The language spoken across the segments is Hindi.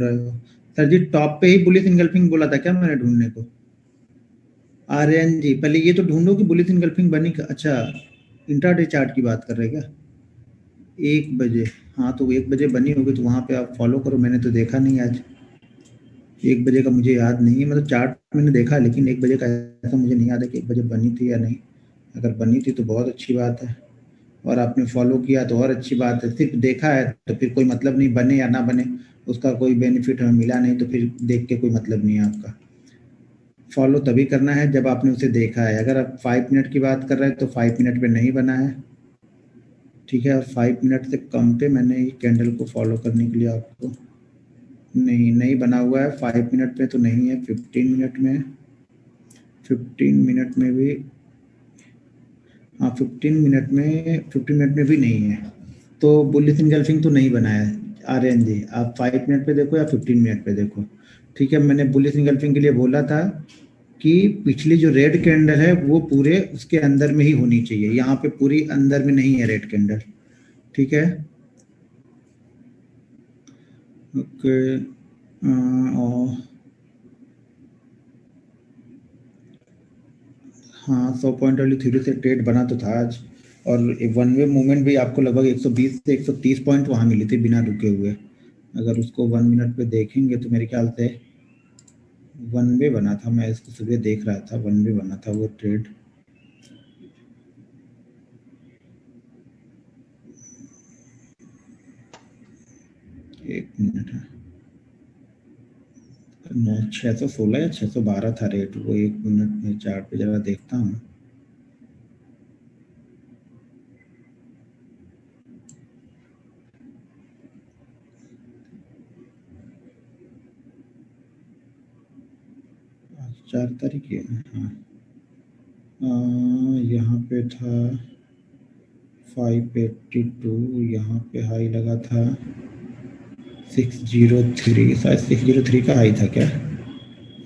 ढूंढ रहे हो सर जी? टॉप पे ही बुलिश इनगल्फिंग बोला था क्या मैंने ढूंढने को? आर्यन जी पहले ये तो ढूंढो कि बुलिश इनगल्फिंग बनी। अच्छा, इंट्राडे चार्ट की बात कर रहे हैं क्या? 1 बजे, हाँ तो 1 बजे बनी होगी तो वहाँ पे आप फॉलो करो। मैंने तो देखा नहीं आज 1 बजे का, मुझे याद नहीं है। मतलब चार्ट मैंने देखा लेकिन 1 बजे का ऐसा मुझे नहीं याद है कि 1 बजे बनी थी या नहीं। अगर बनी थी तो बहुत अच्छी बात है, और आपने फॉलो किया तो और अच्छी बात है। सिर्फ देखा है तो फिर कोई मतलब नहीं, बने या ना बने उसका कोई बेनिफिट हमें मिला नहीं तो फिर देख के कोई मतलब नहीं है आपका। फॉलो तभी करना है जब आपने उसे देखा है। अगर आप 5 मिनट की बात कर रहे हैं तो 5 मिनट पे नहीं बना है, ठीक है। 5 मिनट से कम पे मैंने ये कैंडल को फॉलो करने के लिए आपको नहीं बना हुआ है। 5 मिनट पे तो नहीं है, 15 मिनट में, 15 मिनट में भी, हाँ 15 मिनट में भी नहीं है। तो बुलिश इनगल्फिंग तो नहीं बना है आर्यन जी। आप 5 मिनट पे देखो या 15 मिनट पे देखो, ठीक है। मैंने बुलिश इनगल्फिंग के लिए बोला था कि पिछली जो रेड कैंडल है वो पूरे उसके अंदर में ही होनी चाहिए। यहाँ पे पूरी अंदर में नहीं है रेड कैंडल, ठीक है। ओके, और हाँ 100 पॉइंट वाली थ्योरी से ट्रेड बना तो था आज, और वन वे मूवमेंट भी आपको लगभग 120 से 130 पॉइंट वहाँ मिली थी बिना रुके हुए। अगर उसको 1 मिनट पे देखेंगे तो मेरे ख्याल से वन वे बना था। मैं इसको सुबह देख रहा था, वन वे बना था वो ट्रेड। एक मिनट है, 616 या 612 था रेट वो। 1 मिनट में चार्ट पे जरा देखता हूँ। आज 4 तारीख है, हाँ। यहाँ पे था 582, यहाँ पे हाई लगा था 603, शायद 603 का हाई था क्या?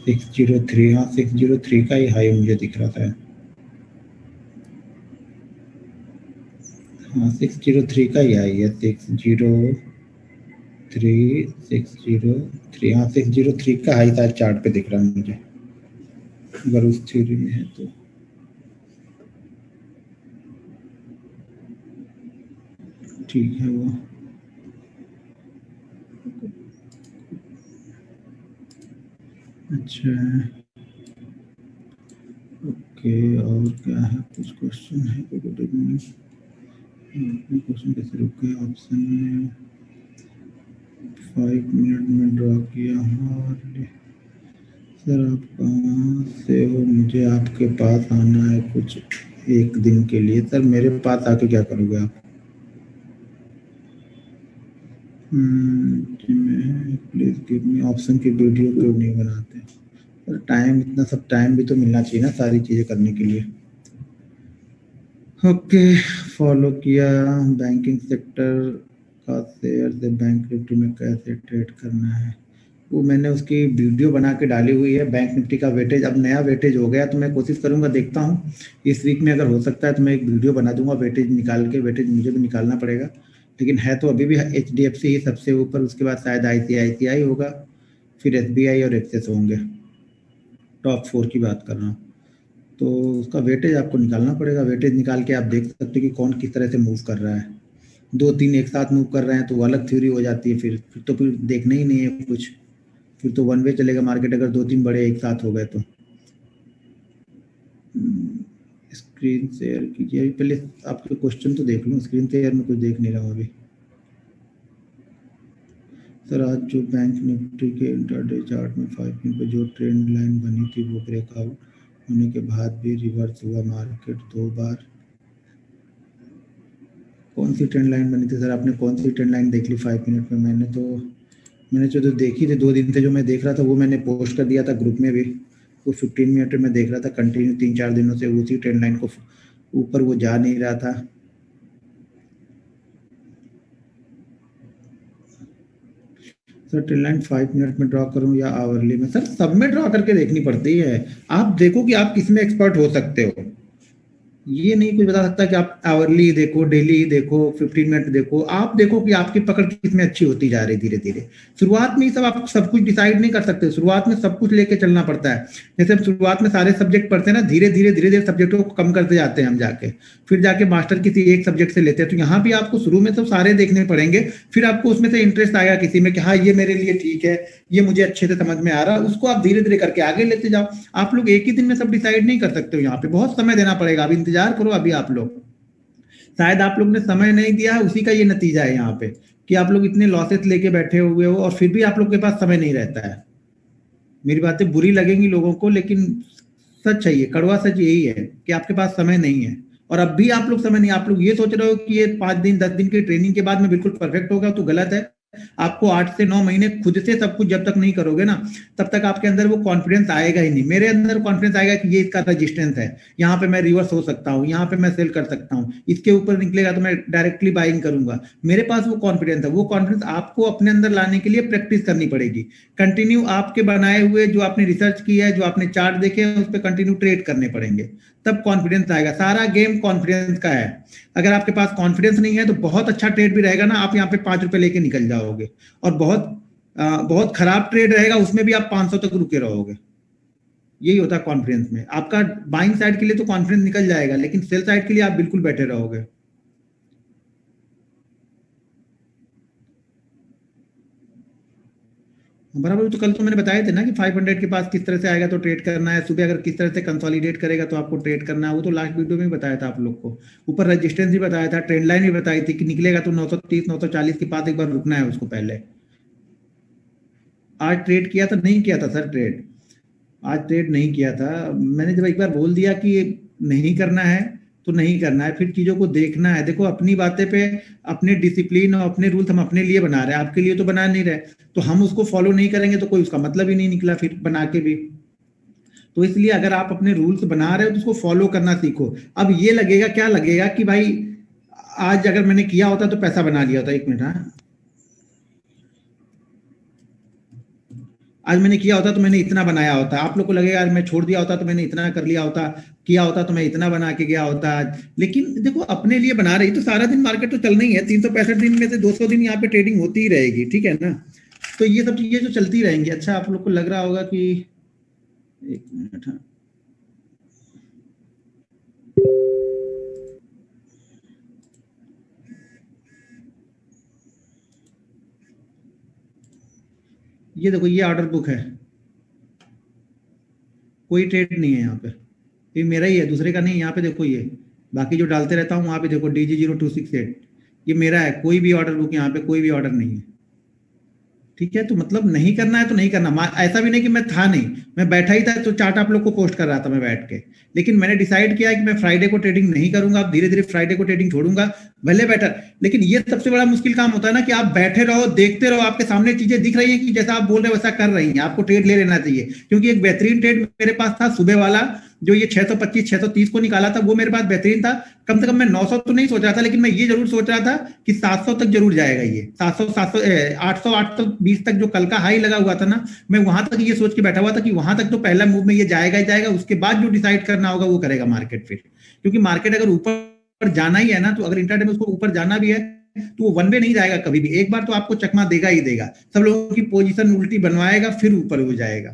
603, हाँ 603 का ही हाई मुझे दिख रहा था। हाँ 603 का ही हाई है, 603, हाँ 603 का हाई था चार्ट पे दिख रहा है मुझे, अगर उस थ्योरी में है तो। ठीक है वो, अच्छा ओके। और क्या है, कुछ क्वेश्चन है? गुड इवनिंग, क्वेश्चन कैसे रुक गए ऑप्शन में? 5 मिनट में ड्रॉ किया हूँ। और सर आप कहाँ से हो? मुझे आपके पास आना है कुछ 1 दिन के लिए। सर मेरे पास आके क्या करोगे आप? प्लीज गिव मी ऑप्शन की वीडियो क्यों नहीं बनाते? सर टाइम, इतना सब टाइम भी तो मिलना चाहिए ना सारी चीज़ें करने के लिए। ओके, फॉलो किया। बैंकिंग सेक्टर का शेयर से बैंक निफ्टी में कैसे ट्रेड करना है, वो मैंने उसकी वीडियो बना के डाली हुई है। बैंक निफ्टी का वेटेज अब नया वेटेज हो गया तो मैं कोशिश करूंगा, देखता हूँ इस वीक में अगर हो सकता है तो मैं एक वीडियो बना दूंगा वेटेज निकाल के। वेटेज मुझे भी निकालना पड़ेगा, लेकिन है तो अभी भी HDFC ही सबसे ऊपर, उसके बाद शायद ICICI होगा, फिर SBI और एक्सिस होंगे। टॉप 4 की बात कर रहा हूँ। तो उसका वेटेज आपको निकालना पड़ेगा। वेटेज निकाल के आप देख सकते हो कि कौन किस तरह से मूव कर रहा है। 2-3 एक साथ मूव कर रहे हैं तो वो अलग थ्योरी हो जाती है। फिर तो फिर देखना ही नहीं है कुछ, फिर तो वन वे चलेगा मार्केट, अगर 2-3 बड़े एक साथ हो गए तो। स्क्रीन शेयर कीजिए, पहले आपके क्वेश्चन तो देख लूँ। स्क्रीन शेयर में कुछ देख नहीं रहा हूँ अभी। सर आज जो बैंक निफ्टी के इंट्राडे चार्ट में 5 मिनट पर जो ट्रेंड लाइन बनी थी वो ब्रेकआउट होने के बाद भी रिवर्स हुआ मार्केट 2 बार। कौन सी ट्रेंड लाइन बनी थी सर? आपने कौन सी ट्रेंड लाइन देख ली 5 मिनट में? मैंने जो देखी थी 2 दिन से, जो मैं देख रहा था वो मैंने पोस्ट कर दिया था ग्रुप में भी। वो 15 मिनट में देख रहा था कंटिन्यू, 3-4 दिनों से उसी ट्रेंड लाइन को ऊपर वो जा नहीं रहा था। सर ट्रेंड लाइन 5 मिनट में ड्रॉ करूं या आवरली में? सर सब में ड्रॉ करके देखनी पड़ती है। आप देखो कि आप किस में एक्सपर्ट हो सकते हो। ये नहीं कुछ बता सकता कि आप आवरली देखो, डेली देखो, 15 मिनट देखो, आप देखो कि आपकी पकड़ कितनी अच्छी होती जा रही है धीरे धीरे। शुरुआत में ही सब आप सब कुछ डिसाइड नहीं कर सकते, शुरुआत में सब कुछ लेके चलना पड़ता है। जैसे हम शुरुआत में सारे सब्जेक्ट पढ़ते हैं ना, धीरे धीरे सब्जेक्टों को कम करते जाते हैं हम जाके, फिर जाके मास्टर किसी एक सब्जेक्ट से लेते हैं। तो यहाँ भी आपको शुरू में तो सारे देखने पड़ेंगे, फिर आपको उसमें से इंटरेस्ट आएगा किसी में कि हाँ ये मेरे लिए ठीक है, ये मुझे अच्छे से समझ में आ रहा है, उसको आप धीरे धीरे करके आगे लेते जाओ। आप लोग एक ही दिन में सब डिसाइड नहीं कर सकते हो, यहाँ पे बहुत समय देना पड़ेगा। अभी इंतजार करो, अभी आप लोग शायद आप लोग ने समय नहीं दिया है, उसी का ये नतीजा है यहाँ पे कि आप लोग इतने लॉसेस लेके बैठे हुए हो और फिर भी आप लोग के पास समय नहीं रहता है। मेरी बातें बुरी लगेंगी लोगों को, लेकिन सच है, ये कड़वा सच यही है कि आपके पास समय नहीं है। और अब भी आप लोग समय नहीं, आप लोग ये सोच रहे हो कि ये 5 दिन 10 दिन की ट्रेनिंग के बाद में बिल्कुल परफेक्ट होगा, तो गलत है। आपको 8 से 9 महीने खुद से सब कुछ जब तक नहीं करोगे ना, तब तक आपके अंदर वो कॉन्फिडेंस आएगा ही नहीं। मेरे अंदर कॉन्फिडेंस आएगा कि ये इसका रजिस्टेंस है, यहाँ पे मैं रिवर्स हो सकता हूँ, यहाँ पे मैं सेल कर सकता हूँ, इसके ऊपर निकलेगा तो मैं डायरेक्टली बाइंग करूंगा। मेरे पास वो कॉन्फिडेंस है। वो कॉन्फिडेंस आपको अपने अंदर लाने के लिए प्रैक्टिस करनी पड़ेगी। कंटिन्यू आपके बनाए हुए जो आपने रिसर्च किया है, जो आपने चार्ट देखे हैं, उस पर कंटिन्यू ट्रेड करने पड़ेंगे, तब कॉन्फिडेंस आएगा। सारा गेम कॉन्फिडेंस का है। अगर आपके पास कॉन्फिडेंस नहीं है तो बहुत अच्छा ट्रेड भी रहेगा ना, आप यहाँ पे 5 रुपए लेके निकल जाओगे, और बहुत खराब ट्रेड रहेगा, उसमें भी आप 500 तक रुके रहोगे। यही होता है कॉन्फिडेंस में। आपका बाइंग साइड के लिए तो कॉन्फिडेंस निकल जाएगा, लेकिन सेल साइड के लिए आप बिल्कुल बैठे रहोगे। बराबर, तो कल तो मैंने बताए थे ना कि 500 के पास किस तरह से आएगा तो ट्रेड करना है, सुबह अगर किस तरह से कंसोलिडेट करेगा तो आपको ट्रेड करना है। वो तो लास्ट वीडियो में ही बताया था आप लोग को। ऊपर रेजिस्टेंस भी बताया था, ट्रेंड लाइन भी बताई थी कि निकलेगा तो 930 940 के पास एक बार रुकना है उसको पहले। आज ट्रेड किया था, नहीं किया था सर ट्रेड। आज ट्रेड नहीं किया था। मैंने जब एक बार बोल दिया कि नहीं करना है तो नहीं करना है, फिर चीजों को देखना है। देखो अपनी बातें पे, अपने डिसिप्लिन और अपने रूल्स हम अपने लिए बना रहे हैं, आपके लिए तो बना नहीं रहे। तो हम उसको फॉलो नहीं करेंगे तो कोई उसका मतलब ही नहीं निकला फिर बना के भी। तो इसलिए अगर आप अपने रूल्स बना रहे हो तो उसको फॉलो करना सीखो। अब ये लगेगा, क्या लगेगा कि भाई आज अगर मैंने किया होता तो पैसा बना लिया होता। एक मिनट, हाँ, आज मैंने किया होता तो मैंने इतना बनाया होता। आप लोग को लगेगा यार मैं छोड़ दिया होता तो मैंने इतना कर लिया होता, किया होता तो मैं इतना बना के गया होता आज। लेकिन देखो अपने लिए बना रही तो सारा दिन मार्केट तो चलना ही है। 365 दिन में से 200 दिन यहाँ पे ट्रेडिंग होती ही रहेगी, ठीक है ना। तो ये सब चीजें जो चलती रहेंगी। अच्छा, आप लोग को लग रहा होगा कि, एक मिनट, हाँ, ये देखो ये ऑर्डर बुक है, कोई ट्रेड नहीं है यहाँ पे। ये मेरा ही है, दूसरे का नहीं। यहाँ पे देखो ये बाकी जो डालते रहता हूँ वहां पे देखो DG0268, ये मेरा है। कोई भी ऑर्डर बुक यहाँ पे कोई भी ऑर्डर नहीं है। ठीक है, तो मतलब नहीं करना है तो नहीं करना। ऐसा भी नहीं कि मैं था नहीं, मैं बैठा ही था तो चार्ट आप लोग को पोस्ट कर रहा था मैं बैठ के। लेकिन मैंने डिसाइड किया है कि मैं फ्राइडे को ट्रेडिंग नहीं करूंगा। अब धीरे धीरे फ्राइडे को ट्रेडिंग छोड़ूंगा, भले बेटर। लेकिन ये सबसे बड़ा मुश्किल काम होता है ना कि आप बैठे रहो, देखते रहो, आपके सामने चीजें दिख रही है कि जैसा आप बोल रहे हो वैसा कर रही हैं, आपको ट्रेड ले लेना चाहिए। क्योंकि एक बेहतरीन ट्रेड मेरे पास था सुबह वाला, जो ये 625 630 को निकाला था, वो मेरे पास बेहतरीन था। कम से कम मैं 900 तो नहीं सोच रहा था, लेकिन मैं ये जरूर सोच रहा था कि 700 तक जरूर जाएगा ये। 700 700 800 820 तक जो कल का हाई लगा हुआ था ना, मैं वहां तक ये सोच के बैठा हुआ था कि वहां तक तो पहला मूव में ये जाएगा ही जाएगा। उसके बाद जो डिसाइड करना होगा वो करेगा मार्केट फिर। क्योंकि मार्केट अगर ऊपर जाना ही है ना, तो अगर इंट्राडे में उसको ऊपर जाना भी है तो वो वन वे नहीं जाएगा कभी भी। एक बार तो आपको चकमा देगा ही देगा, सब लोगों की पोजीशन उल्टी बनवाएगा, फिर ऊपर हो जाएगा।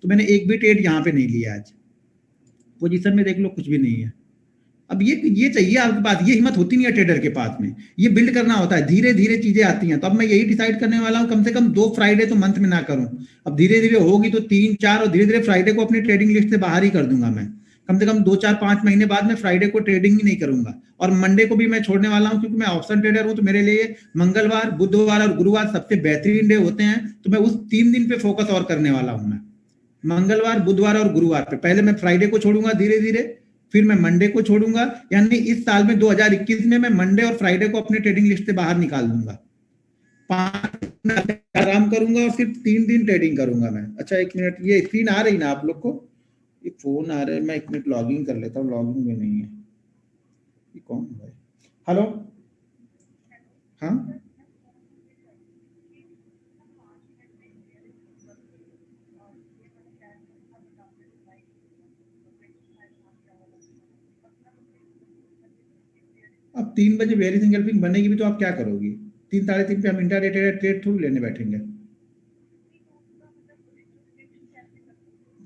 तो मैंने एक भी ट्रेड यहाँ पे नहीं लिया आज। पोजीशन में देख लो कुछ भी नहीं है। अब ये चाहिए आपके पास, ये हिम्मत होती नहीं है ट्रेडर के पास में। ये बिल्ड करना होता है, धीरे धीरे चीजें आती हैं। तो अब मैं यही डिसाइड करने वाला हूँ, कम से कम 2 फ्राइडे तो मंथ में ना करूं। अब धीरे धीरे होगी तो 3 4, और धीरे धीरे फ्राइडे को अपनी ट्रेडिंग लिस्ट से बाहर ही कर दूंगा मैं। कम से कम 2 4 5 महीने बाद में फ्राइडे को ट्रेडिंग ही नहीं करूंगा। और मंडे को भी मैं छोड़ने वाला हूँ, क्योंकि मैं ऑप्शन ट्रेडर हूँ। तो मेरे लिए मंगलवार बुधवार और गुरुवार सबसे बेहतरीन डे होते हैं। तो मैं उस 3 दिन पे फोकस और करने वाला हूँ मैं। मंगलवार बुधवार और गुरुवार पे पहले मैं फ्राइडे को छोड़ूंगा धीरे धीरे, फिर मैं मंडे को छोड़ूंगा। यानी इस साल में 2021 में मैं मंडे और फ्राइडे को अपने ट्रेडिंग लिस्ट से बाहर निकाल दूंगा। 5 दिन आराम करूंगा और सिर्फ 3 दिन ट्रेडिंग करूंगा मैं। अच्छा, एक मिनट, ये स्क्रीन आ रही ना आप लोग को? ये फोन आ रहा है, मैं एक मिनट लॉगिन कर लेता हूँ। लॉगिन में नहीं है, ये कौन है? हेलो, हाँ, अब 3 बजे बेयरिश एंगल्फिंग बनेगी भी तो आप क्या करोगी? 3 साढ़े 3 पे हम इंट्राडे ट्रेड थोड़ी लेने बैठेंगे।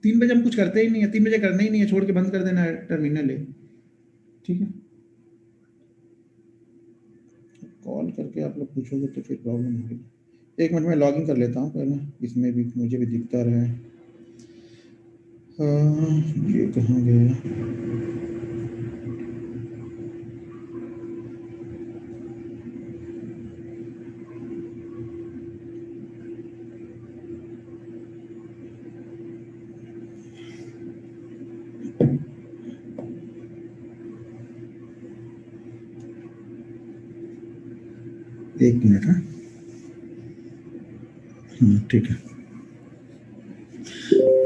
3 बजे हम कुछ करते ही नहीं है, 3 बजे करना ही नहीं है, छोड़ के बंद कर देना है टर्मिनल है। ठीक है, कॉल करके आप लोग पूछोगे तो फिर प्रॉब्लम होगी। 1 मिनट में लॉग इन कर लेता हूँ पहले, इसमें भी मुझे भी दिखता रहे। ये कहाँ गया? एक मिनट है। ठीक है,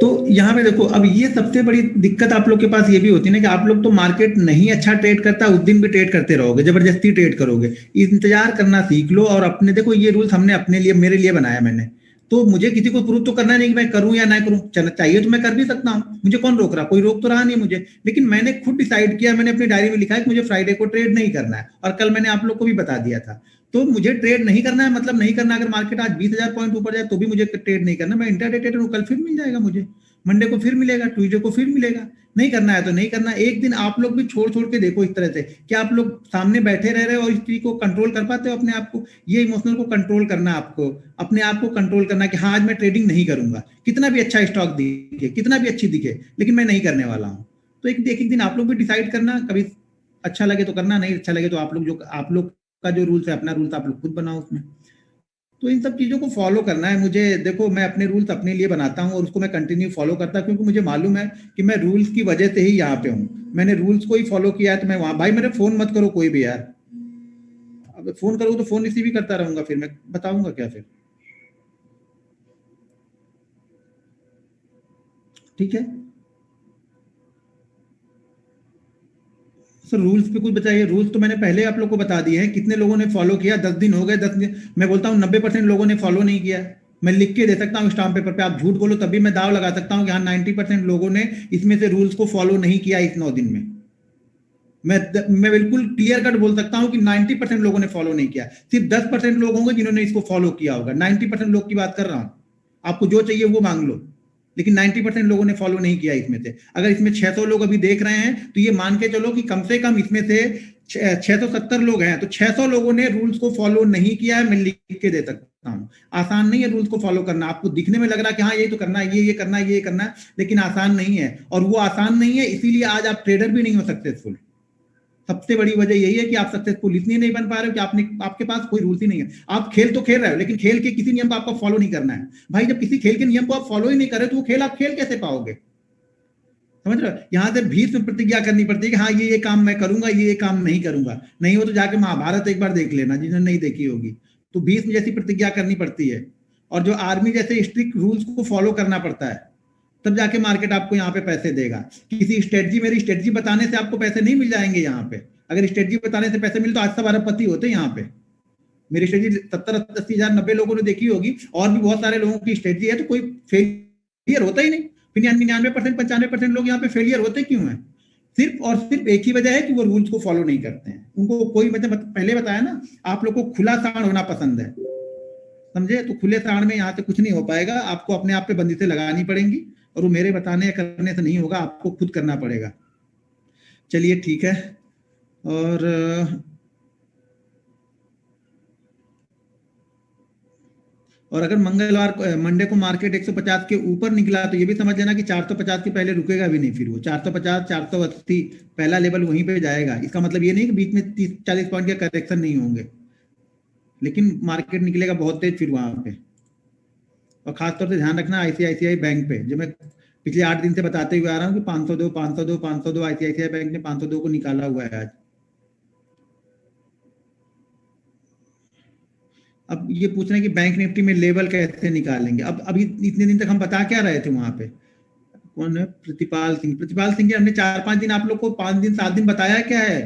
तो यहाँ पे देखो, अब ये सबसे बड़ी दिक्कत आप लोग के पास ये भी होती है ना कि आप लोग तो मार्केट नहीं अच्छा ट्रेड करता, उस दिन भी ट्रेड करते रहोगे, जबरदस्ती ट्रेड करोगे। इंतजार करना सीख लो। और अपने देखो, ये रूल्स हमने अपने लिए, मेरे लिए बनाया मैंने, तो मुझे किसी को प्रूव तो करना नहीं कि मैं करूं या ना करूं। चाहिए तो मैं कर भी सकता हूं, मुझे कौन रोक रहा? कोई रोक तो रहा नहीं मुझे। लेकिन मैंने खुद डिसाइड किया, मैंने अपनी डायरी में लिखा है कि मुझे फ्राइडे को ट्रेड नहीं करना है, और कल मैंने आप लोग को भी बता दिया था। तो मुझे ट्रेड नहीं करना है, मतलब नहीं करना। अगर मार्केट आज 20,000 पॉइंट ऊपर जाए तो भी मुझे ट्रेड नहीं करना। मैं इंट्राडे ट्रेडर हूं, कल फिर मिल जाएगा मुझे, मंडे को फिर मिलेगा, ट्यूसडे को फिर मिलेगा। नहीं करना है तो नहीं करना। एक दिन आप लोग भी छोड़ छोड़ के देखो इस तरह से, क्या आप लोग सामने बैठे रह रहे हो और इस चीज को कंट्रोल कर पाते हो अपने आप को? ये इमोशनल को कंट्रोल करना, आपको अपने आप को कंट्रोल करना कि हाँ आज मैं ट्रेडिंग नहीं करूंगा, कितना भी अच्छा स्टॉक दिखे, कितना भी अच्छी दिखे, लेकिन मैं नहीं करने वाला हूँ। तो एक दिन आप लोग भी डिसाइड करना, कभी अच्छा लगे तो करना, नहीं अच्छा लगे तो आप लोग का जो रूल्स है, अपना रूल्स आप लोग खुद बनाओ उसमें। तो इन सब चीज़ों को फॉलो करना है मुझे। देखो, मैं अपने रूल्स अपने लिए बनाता हूँ और उसको मैं कंटिन्यू फॉलो करता हूँ, क्योंकि मुझे मालूम है कि मैं रूल्स की वजह से ही यहाँ पे हूँ। मैंने रूल्स को ही फॉलो किया है तो मैं वहाँ। भाई मेरे फोन मत करो कोई भी यार, अब फोन करोगे तो फोन रिसीव ही करता रहूंगा, फिर मैं बताऊंगा क्या फिर? ठीक है, सर रूल्स पे कुछ बताइए। रूल्स तो मैंने पहले आप लोग को बता दिए हैं, कितने लोगों ने फॉलो किया? 10 दिन हो गए, 10 दिन। मैं बोलता हूँ 90% लोगों ने फॉलो नहीं किया। मैं लिख के दे सकता हूँ स्टाम्प पेपर पे, आप झूठ बोलो तब भी मैं दाव लगा सकता हूँ कि हाँ 90% लोगों ने इसमें से रूल्स को फॉलो नहीं किया इस 9 दिन में। मैं बिल्कुल क्लियर कट बोल सकता हूं कि 90% लोगों ने फॉलो नहीं किया। सिर्फ 10% लोग होंगे जिन्होंने इसको फॉलो किया होगा। 90% लोग की बात कर रहा हूं। आपको जो चाहिए वो मांग लो, लेकिन 90% लोगों ने फॉलो नहीं किया इसमें से। अगर इसमें 600 लोग अभी देख रहे हैं तो ये मान के चलो कि कम से कम इसमें से 670 लोग हैं, तो 600 लोगों ने रूल्स को फॉलो नहीं किया है। मैं लिख के दे सकता हूं। आसान नहीं है रूल्स को फॉलो करना। आपको दिखने में लग रहा है कि हाँ ये तो करना है, ये करना है, ये करना है, लेकिन आसान नहीं है। और वो आसान नहीं है, इसीलिए आज आप ट्रेडर भी नहीं हो सक्सेसफुल। सबसे बड़ी वजह यही है कि आप सक्सेसफुल इसलिए नहीं बन पा रहे हो कि आपके पास कोई रूल्स ही नहीं है। आप खेल तो खेल रहे हो, लेकिन खेल के किसी नियम को आपको फॉलो नहीं करना है। भाई जब किसी खेल के नियम को आप फॉलो ही नहीं कर रहे तो वो खेल आप खेल कैसे पाओगे? समझ रहे हो? यहां से भीष्म प्रतिज्ञा करनी पड़ती है कि हाँ ये काम मैं करूंगा, ये काम नहीं करूंगा। नहीं हो तो जाके महाभारत एक बार देख लेना, जिन्होंने नहीं देखी होगी। तो भीष्म जैसी प्रतिज्ञा करनी पड़ती है, और जो आर्मी जैसे स्ट्रिक्ट रूल्स को फॉलो करना पड़ता है, तब जाके मार्केट आपको यहाँ पे पैसे देगा। किसी स्ट्रेटजी, मेरी स्ट्रेटजी बताने से आपको पैसे नहीं मिल जाएंगे यहाँ पे। अगर स्ट्रेटजी बताने से पैसे मिले तो आज सब अरबपति होते यहाँ पे। मेरी स्ट्रेटजी 70-80 हजार 90 लोगों ने देखी होगी, और भी बहुत सारे लोगों की स्ट्रेटजी है, तो कोई फेलियर होता ही नहीं। फिर 99%, 95% लोग यहाँ पे फेलियर होते क्यों है? सिर्फ और सिर्फ एक ही वजह है कि वो रूल्स को फॉलो नहीं करते हैं। उनको कोई मतलब, पहले बताया ना, आप लोग को खुला सांड होना पसंद है, समझे? तो खुले सांड में यहाँ से कुछ नहीं हो पाएगा। आपको अपने आप पे बंदिशें लगानी पड़ेंगी, और वो मेरे बताने या करने से नहीं होगा, आपको खुद करना पड़ेगा। चलिए ठीक है। और अगर मंडे को मार्केट 150 के ऊपर निकला तो ये भी समझ लेना कि 450 के पहले रुकेगा भी नहीं। फिर वो 450, 480 पहला लेवल वहीं पे जाएगा। इसका मतलब ये नहीं कि बीच में 30-40 पॉइंट के करेक्शन नहीं होंगे, लेकिन मार्केट निकलेगा बहुत तेज फिर वहां पे। और खासतौर से ध्यान रखना आईसीआईसीआई बैंक पे, जो मैं पिछले 8 दिन से बताते हुए आ रहा हूँ कि 502, 502, 502, आईसीआईसीआई बैंक ने 502 को निकाला हुआ है आज। अब ये पूछ रहे हैं कि बैंक निफ्टी में लेवल कैसे निकालेंगे। अब अभी इतने दिन तक हम बता क्या रहे थे वहां पे? कौन है? प्रतिपाल सिंह। प्रतिपाल सिंह के हमने 4-5 दिन आप लोग को, 5 दिन 7 दिन बताया क्या है?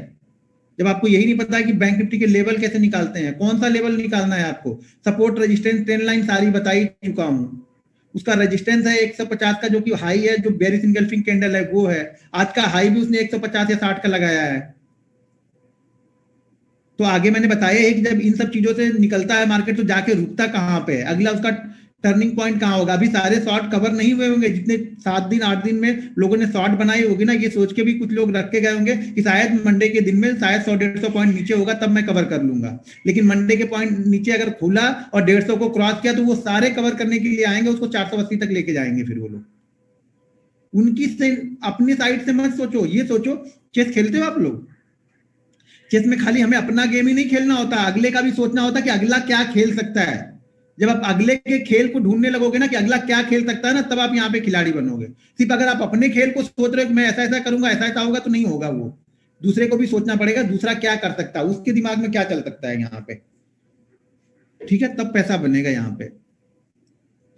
जब आपको यही नहीं पता कि बैंक निफ्टी के लेवल कैसे निकालते हैं, कौन सा लेवल निकालना है आपको? सपोर्ट, रेजिस्टेंस, ट्रेंड लाइन सारी बता ही चुका हूं। उसका रेजिस्टेंस है 150 का, जो कि हाई है, जो बेरिश इंगल्फिंग कैंडल है वो है। आज का हाई भी उसने 150 या 60 का लगाया है। तो आगे मैंने बताया है कि जब इन सब चीजों से निकलता है मार्केट तो जाके रुकता कहाँ पे है, अगला उसका टर्निंग पॉइंट कहाँ होगा। अभी सारे शॉर्ट कवर नहीं हुए होंगे, जितने 7 दिन 8 दिन में लोगों ने शॉर्ट बनाई होगी ना, ये सोच के भी कुछ लोग रख के गए होंगे कि शायद मंडे के दिन में शायद 100-150 पॉइंट नीचे होगा तब मैं कवर कर लूंगा। लेकिन मंडे के पॉइंट नीचे अगर खुला और 150 को क्रॉस किया तो वो सारे कवर करने के लिए आएंगे, उसको 480 तक लेके जाएंगे फिर वो लोग। उनकी से अपनी साइड से मत सोचो, ये सोचो चेस खेलते हो आप लोग, चेस में खाली हमें अपना गेम ही नहीं खेलना होता, अगले का भी सोचना होता कि अगला क्या खेल सकता है। जब आप अगले के खेल को ढूंढने लगोगे ना कि अगला क्या खेल सकता है ना, तब आप यहाँ पे खिलाड़ी बनोगे। सिर्फ अगर आप अपने खेल को सोच रहे हो कि मैं ऐसा ऐसा करूंगा, ऐसा ऐसा होगा, तो नहीं होगा वो। दूसरे को भी सोचना पड़ेगा, दूसरा क्या कर सकता है, उसके दिमाग में क्या चल सकता है यहाँ पे। ठीक है, तब पैसा बनेगा यहाँ पे।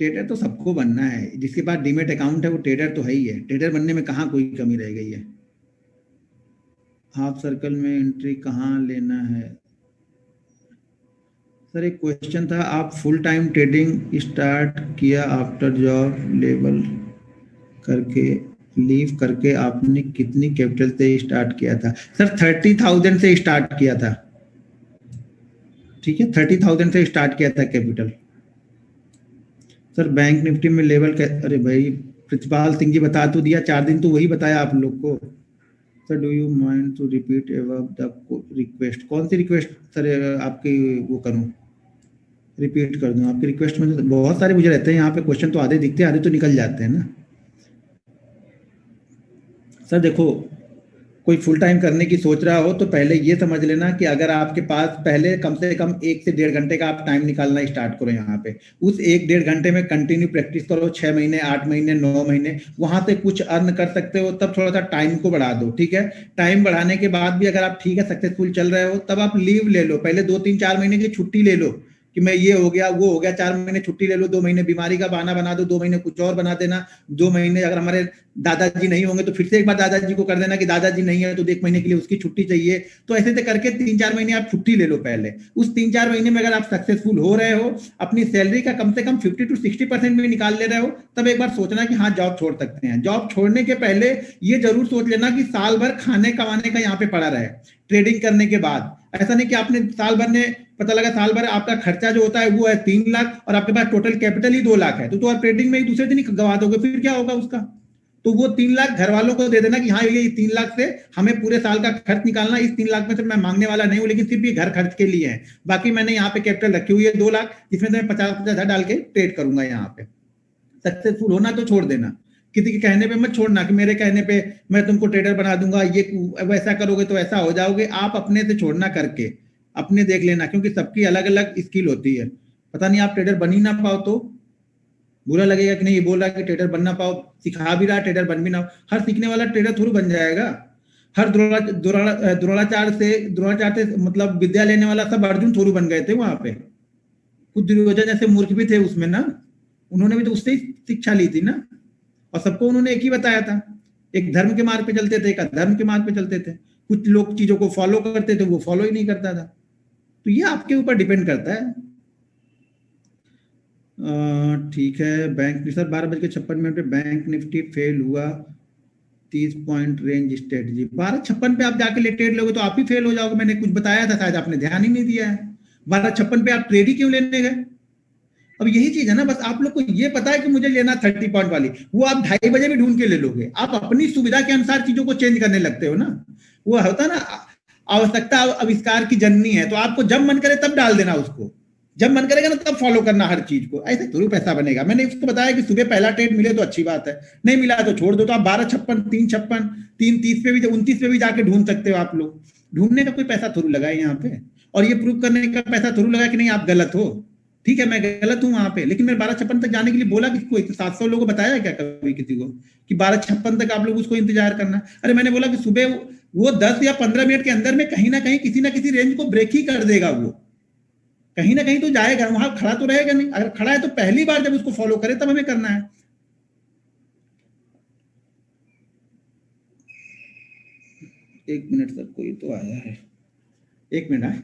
ट्रेडर तो सबको बनना है, जिसके पास डीमेट अकाउंट है वो ट्रेडर तो है ही है, ट्रेडर बनने में कहाँ कोई कमी रह गई है। हाफ सर्कल में एंट्री कहाँ लेना है? सर एक क्वेश्चन था, आप फुल टाइम ट्रेडिंग स्टार्ट किया आफ्टर जॉब लेवल करके, लीव करके आपने कितनी कैपिटल से स्टार्ट किया था? सर 30,000 से स्टार्ट किया था। ठीक है, 30,000 से स्टार्ट किया था कैपिटल। सर बैंक निफ्टी में लेवल अरे भाई प्रतिपाल सिंह जी बता तो दिया, 4 दिन तो वही बताया आप लोग को। Sir do you mind to repeat above the request? कौन सी रिक्वेस्ट सर आपकी वो करूं, रिपीट कर दूं आपकी रिक्वेस्ट में? तो बहुत सारे मुझे रहते हैं यहाँ पे क्वेश्चन, तो आधे दिखते हैं आधे तो निकल जाते हैं ना। सर देखो, कोई फुल टाइम करने की सोच रहा हो तो पहले ये समझ लेना कि अगर आपके पास पहले कम से कम 1 से 1.5 घंटे का आप टाइम निकालना स्टार्ट करो यहाँ पे, उस 1-1.5 घंटे में कंटिन्यू प्रैक्टिस करो, 6 महीने 8 महीने 9 महीने, वहां से कुछ अर्न कर सकते हो, तब थोड़ा सा टाइम को बढ़ा दो। ठीक है, टाइम बढ़ाने के बाद भी अगर आप ठीक है सक्सेसफुल चल रहे हो, तब आप लीव ले लो, पहले 2-3-4 महीने की छुट्टी ले लो कि मैं ये हो गया वो हो गया, 4 महीने छुट्टी ले लो, 2 महीने बीमारी का बहाना बना दो, 2 महीने कुछ और बना देना, 2 महीने अगर हमारे दादाजी नहीं होंगे तो फिर से एक बार दादाजी को कर देना कि दादाजी नहीं है तो 1 महीने के लिए उसकी छुट्टी चाहिए। तो ऐसे से करके 3-4 महीने आप छुट्टी ले लो पहले। उस 3-4 महीने में अगर आप सक्सेसफुल हो रहे हो, अपनी सैलरी का कम से कम 50-60% भी निकाल ले रहे हो, तब एक बार सोचना कि हाँ जॉब छोड़ सकते हैं। जॉब छोड़ने के पहले ये जरूर सोच लेना कि साल भर खाने कमाने का यहाँ पे पड़ा रहे ट्रेडिंग करने के बाद। ऐसा नहीं कि आपने साल भर ने पता लगा साल भर आपका खर्चा जो होता है वो है 3 लाख और आपके पास टोटल कैपिटल ही 2 लाख है, तो आप ट्रेडिंग में ही दूसरे दिन ही गवा दोगे, फिर क्या होगा उसका? तो वो 3 लाख घर वालों को दे देना कि हाँ ये 3 लाख से हमें पूरे साल का खर्च निकालना, इस 3 लाख में से मैं मांगने वाला नहीं हूँ, लेकिन सिर्फ ये घर खर्च के लिए है, बाकी मैंने यहाँ पे कैपिटल रखी हुई है 2 लाख, जिसमें से मैं 50-50 डाल के ट्रेड करूंगा यहाँ पे। सक्सेसफुल होना तो छोड़ देना, किसी के कहने पे मत छोड़ना कि मेरे कहने पे मैं तुमको ट्रेडर बना दूंगा, ये वैसा करोगे तो ऐसा हो जाओगे। आप अपने से छोड़ना करके अपने देख लेना, क्योंकि सबकी अलग अलग स्किल होती है। पता नहीं आप ट्रेडर बन ही ना पाओ तो बुरा लगेगा कि नहीं ये बोल रहा है कि ट्रेडर बन ना पाओ, सिखा भी रहा ट्रेडर बन भी ना। हर सीखने वाला ट्रेडर थोड़ी बन जाएगा। हर द्रोणाचार्य से मतलब विद्या लेने वाला सब अर्जुन थोड़ी बन गए थे वहां पे। कुछ दुर्योधन जैसे मूर्ख भी थे उसमें ना, उन्होंने भी तो उससे ही शिक्षा ली थी ना। और सबको उन्होंने एक ही बताया था, एक धर्म के मार्ग पे चलते थे, एक अधर्म के मार्ग पे चलते थे। कुछ लोग चीजों को फॉलो करते थे, वो फॉलो ही नहीं करता था। तो ये आपके ऊपर डिपेंड करता है। ठीक है, बैंक सर 12:56 पे बैंक निफ्टी फेल हुआ, 30 पॉइंट रेंज स्ट्रेटजी 12:56 पे आप जाके ले ट्रेड लोगे तो आप ही फेल हो जाओगे। मैंने कुछ बताया था, शायद आपने ध्यान ही नहीं दिया है। 12:56 पे आप ट्रेड ही क्यों लेने गए? अब यही चीज है ना, बस आप लोग को ये पता है कि मुझे लेना 30 पॉइंट वाली, वो आप 2:30 बजे भी ढूंढ के ले लोगे। आप अपनी सुविधा के अनुसार चीजों को चेंज करने लगते हो ना। वो होता ना, आवश्यकता आविष्कार की जननी है, तो आपको जब मन करे तब डाल देना उसको, जब मन करेगा ना तब फॉलो करना हर चीज को। ऐसे थोड़ी पैसा बनेगा। मैंने उसको बताया कि सुबह पहला ट्रेड मिले तो अच्छी बात है, नहीं मिला तो छोड़ दो। तो आप 12:56, 3:56, 3:30 पे भी, 29 पे भी जाके ढूंढ सकते हो आप लोग। ढूंढने का कोई पैसा थोड़ी लगाए यहाँ पे, और ये प्रूव करने का पैसा थोड़ी लगा कि नहीं आप गलत हो। ठीक है मैं गलत हूं वहां पे, लेकिन मैं 12:56 तक जाने के लिए बोला किसी को? 700 लोगों को बताया क्या कभी किसी को कि 12:56 तक आप लोग उसको इंतजार करना? अरे मैंने बोला कि सुबह वो 10 या 15 मिनट के अंदर में कहीं ना कहीं किसी ना किसी रेंज को ब्रेक ही कर देगा। वो कहीं ना कहीं तो जाएगा, वहां खड़ा तो रहेगा नहीं। अगर खड़ा है तो पहली बार जब उसको फॉलो करे तब हमें करना है। एक मिनट सर, कोई तो आया है, एक मिनट।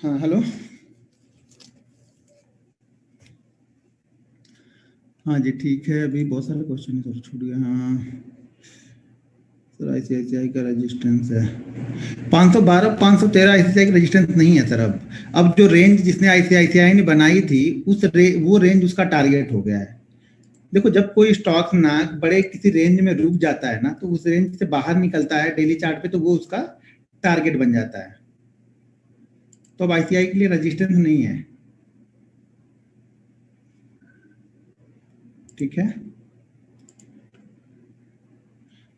हाँ हेलो। हाँ जी ठीक है, अभी बहुत सारे क्वेश्चन सर छूट गए। हाँ सर, आईसीआईसीआई का रेजिस्टेंस है 512, 513 आईसीआईसीआई का रेजिस्टेंस नहीं है सर। अब जो रेंज जिसने आईसीआईसीआई ने बनाई थी वो रेंज उसका टारगेट हो गया है। देखो, जब कोई स्टॉक ना बड़े किसी रेंज में रुक जाता है ना, तो उस रेंज से बाहर निकलता है डेली चार्ट पे, तो वो उसका टारगेट बन जाता है। तो अब आईसीआई के लिए रेजिस्टेंस नहीं है। ठीक है,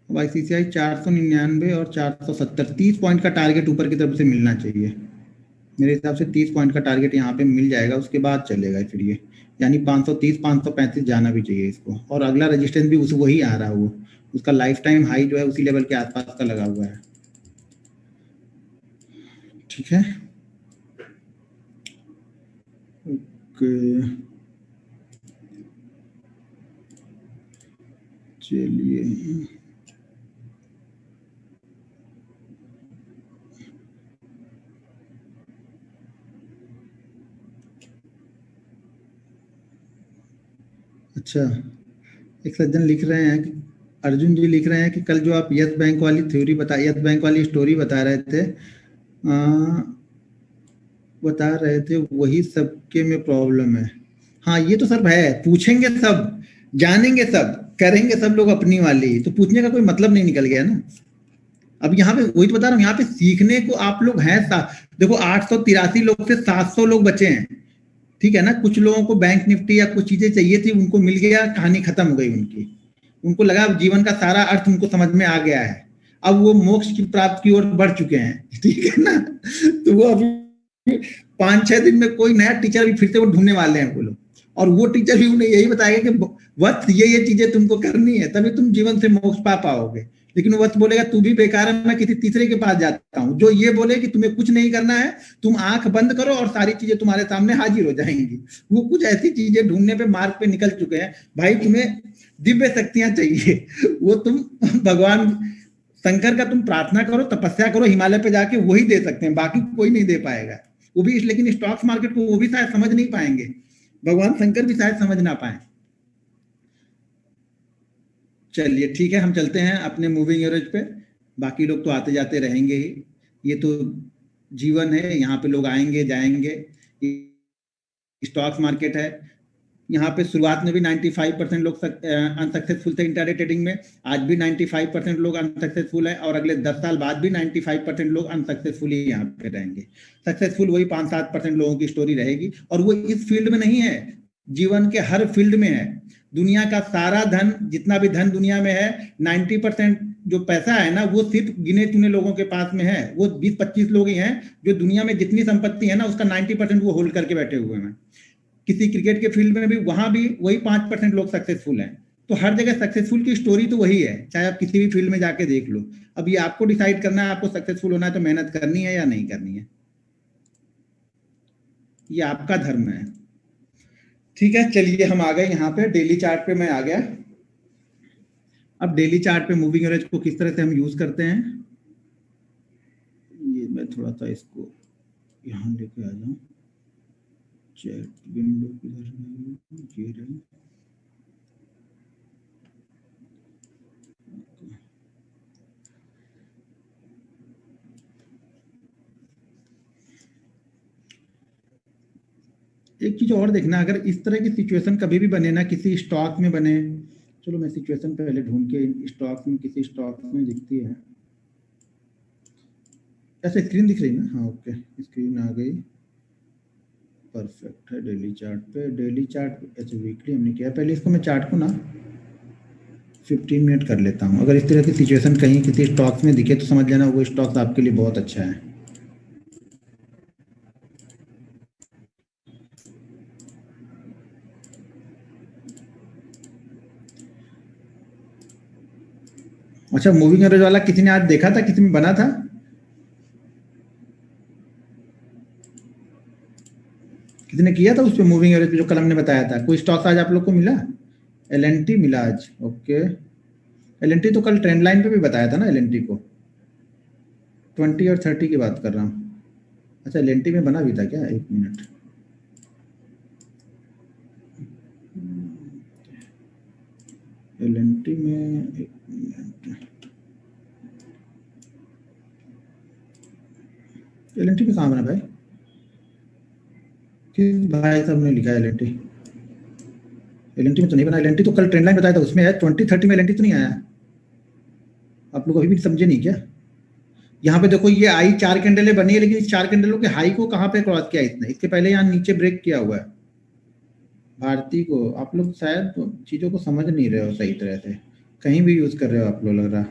अब आईसीआईसीआई 499 और 470, 30 पॉइंट का टारगेट ऊपर की तरफ से मिलना चाहिए। मेरे हिसाब से 30 पॉइंट का टारगेट यहाँ पे मिल जाएगा, उसके बाद चलेगा फिर ये, यानी 530, 535 जाना भी चाहिए इसको। और अगला रजिस्टेंस भी उस वही आ रहा है, वो उसका लाइफ टाइम हाई जो है उसी लेवल के आसपास का लगा हुआ है। ठीक है, ओके, चलिए। अच्छा, एक सज्जन लिख रहे हैं कि अर्जुन जी लिख रहे हैं कि कल जो आप यस बैंक वाली थ्योरी यस बैंक वाली स्टोरी बता रहे थे वही सबके में प्रॉब्लम है। हाँ ये तो सर है, पूछेंगे सब, जानेंगे सब, करेंगे सब लोग अपनी वाली, तो पूछने का कोई मतलब नहीं निकल गया ना। अब यहाँ पे वही तो बता रहा हूँ, यहाँ पे सीखने को आप लोग हैं। देखो 883 लोग से 700 लोग बचे हैं। ठीक है ना, कुछ लोगों को बैंक निफ्टी या कुछ चीजें चाहिए थी, उनको मिल गया, कहानी खत्म हो गई उनकी। उनको लगा अब जीवन का सारा अर्थ उनको समझ में आ गया है, अब वो मोक्ष की प्राप्त की ओर बढ़ चुके हैं। ठीक है ना, तो वो अभी 5-6 दिन में कोई नया टीचर भी फिर से वो ढूंढने वाले हैं वो लोग, और वो टीचर भी उन्हें यही बताएगा कि वक्त ये चीजें तुमको करनी है, तभी तुम जीवन से मोक्ष पा पाओगे। लेकिन वो वक्त बोलेगा तू भी बेकार है, मैं किसी तीसरे के पास जाता हूँ जो ये बोले कि तुम्हें कुछ नहीं करना है, तुम आंख बंद करो और सारी चीजें तुम्हारे सामने हाजिर हो जाएंगी। वो कुछ ऐसी चीजें ढूंढने पे मार्ग पे निकल चुके हैं। भाई तुम्हें दिव्य शक्तियां चाहिए, वो तुम भगवान शंकर का तुम प्रार्थना करो, तपस्या करो, हिमालय पे जाके वही दे सकते हैं, बाकी कोई नहीं दे पाएगा। वो भी लेकिन स्टॉक्स मार्केट को वो भी शायद समझ नहीं पाएंगे, भगवान शंकर भी शायद समझ ना पाए। चलिए ठीक है, हम चलते हैं अपने मूविंग एवरेज पे। बाकी लोग तो आते जाते रहेंगे ही, ये तो जीवन है, यहाँ पे लोग आएंगे जाएंगे। स्टॉक्स मार्केट है, यहाँ पे शुरुआत में भी 95% लोग अनसक्सेसफुल थे इंट्राडे ट्रेडिंग में। आज भी 95% लोग अनसक्सेसफुल है, और अगले 10 साल बाद भी 95% लोग अनसक्सेसफुल ही यहाँ पे रहेंगे। सक्सेसफुल वही 5-7% लोगों की स्टोरी रहेगी, और वो इस फील्ड में नहीं है, जीवन के हर फील्ड में है। दुनिया का सारा धन, जितना भी धन दुनिया में है, 90% जो पैसा है ना, वो सिर्फ गिने चुने लोगों के पास में है। वो 20-25 लोग ही हैं जो दुनिया में जितनी संपत्ति है ना उसका 90% वो होल्ड करके बैठे हुए हैं। किसी क्रिकेट के फील्ड में भी वहां भी वही 5% लोग सक्सेसफुल हैं। तो हर जगह सक्सेसफुल की स्टोरी तो वही है, चाहे आप किसी भी फील्ड में जाके देख लो। अब ये आपको डिसाइड करना है, आपको सक्सेसफुल होना है तो मेहनत करनी है या नहीं करनी है, ये आपका धर्म है। ठीक है, चलिए हम आ गए यहाँ पे डेली चार्ट पे, मैं आ गया। अब डेली चार्ट पे मूविंग एवरेज को किस तरह से हम यूज करते हैं, ये मैं थोड़ा सा इसको यहाँ लेके आ जाऊँ। चैट विंडो किधर है, ये रही। एक चीज और देखना, अगर इस तरह की सिचुएशन कभी भी बने ना, किसी स्टॉक में बने, चलो मैं सिचुएशन पहले ढूंढ के, स्टॉक में किसी स्टॉक में दिखती है, ऐसे स्क्रीन दिख रही ना, हाँ ओके, स्क्रीन आ गई, परफेक्ट है। डेली चार्ट पे, डेली चार्ट अच्छा वीकली हमने किया, पहले इसको मैं चार्ट को ना 15 मिनट कर लेता हूँ। अगर इस तरह की सिचुएशन कहीं किसी स्टॉक्स में दिखे तो समझ लेना वो स्टॉक्स आपके लिए बहुत अच्छा है। अच्छा, मूविंग एवरेज वाला किसी ने आज देखा था, किसी में बना था, किसी ने किया था उस पर मूविंग एवरेज पे जो कल हमने बताया था? कोई स्टॉक आज आप लोग को मिला? एलएनटी मिला आज, ओके। एलएनटी तो कल ट्रेंड लाइन पे भी बताया था ना, एलएनटी को 20 और 30 की बात कर रहा हूँ। अच्छा एलएनटी में बना भी था क्या? एक मिनट, एलएनटी में, एक मिनट, एलएनटी में कहाँ बना भाई? किस भाई साहब ने लिखा है एलएनटी? एलएनटी में तो नहीं बना, एलएनटी तो कल ट्रेंड लाइन बताया था उसमें है, 2030 में एलएनटी तो नहीं आया। आप लोग अभी भी समझे नहीं क्या? यहाँ पे देखो ये आई 4 कैंडलें बनी है, लेकिन इस 4 कैंडलों के हाई को कहाँ पे क्रॉस किया इसने? इसके पहले यहाँ नीचे ब्रेक किया हुआ है भारती को। आप लोग शायद चीज़ों को समझ नहीं रहे हो सही तरह से, कहीं भी यूज़ कर रहे हो आप लोग लग रहा।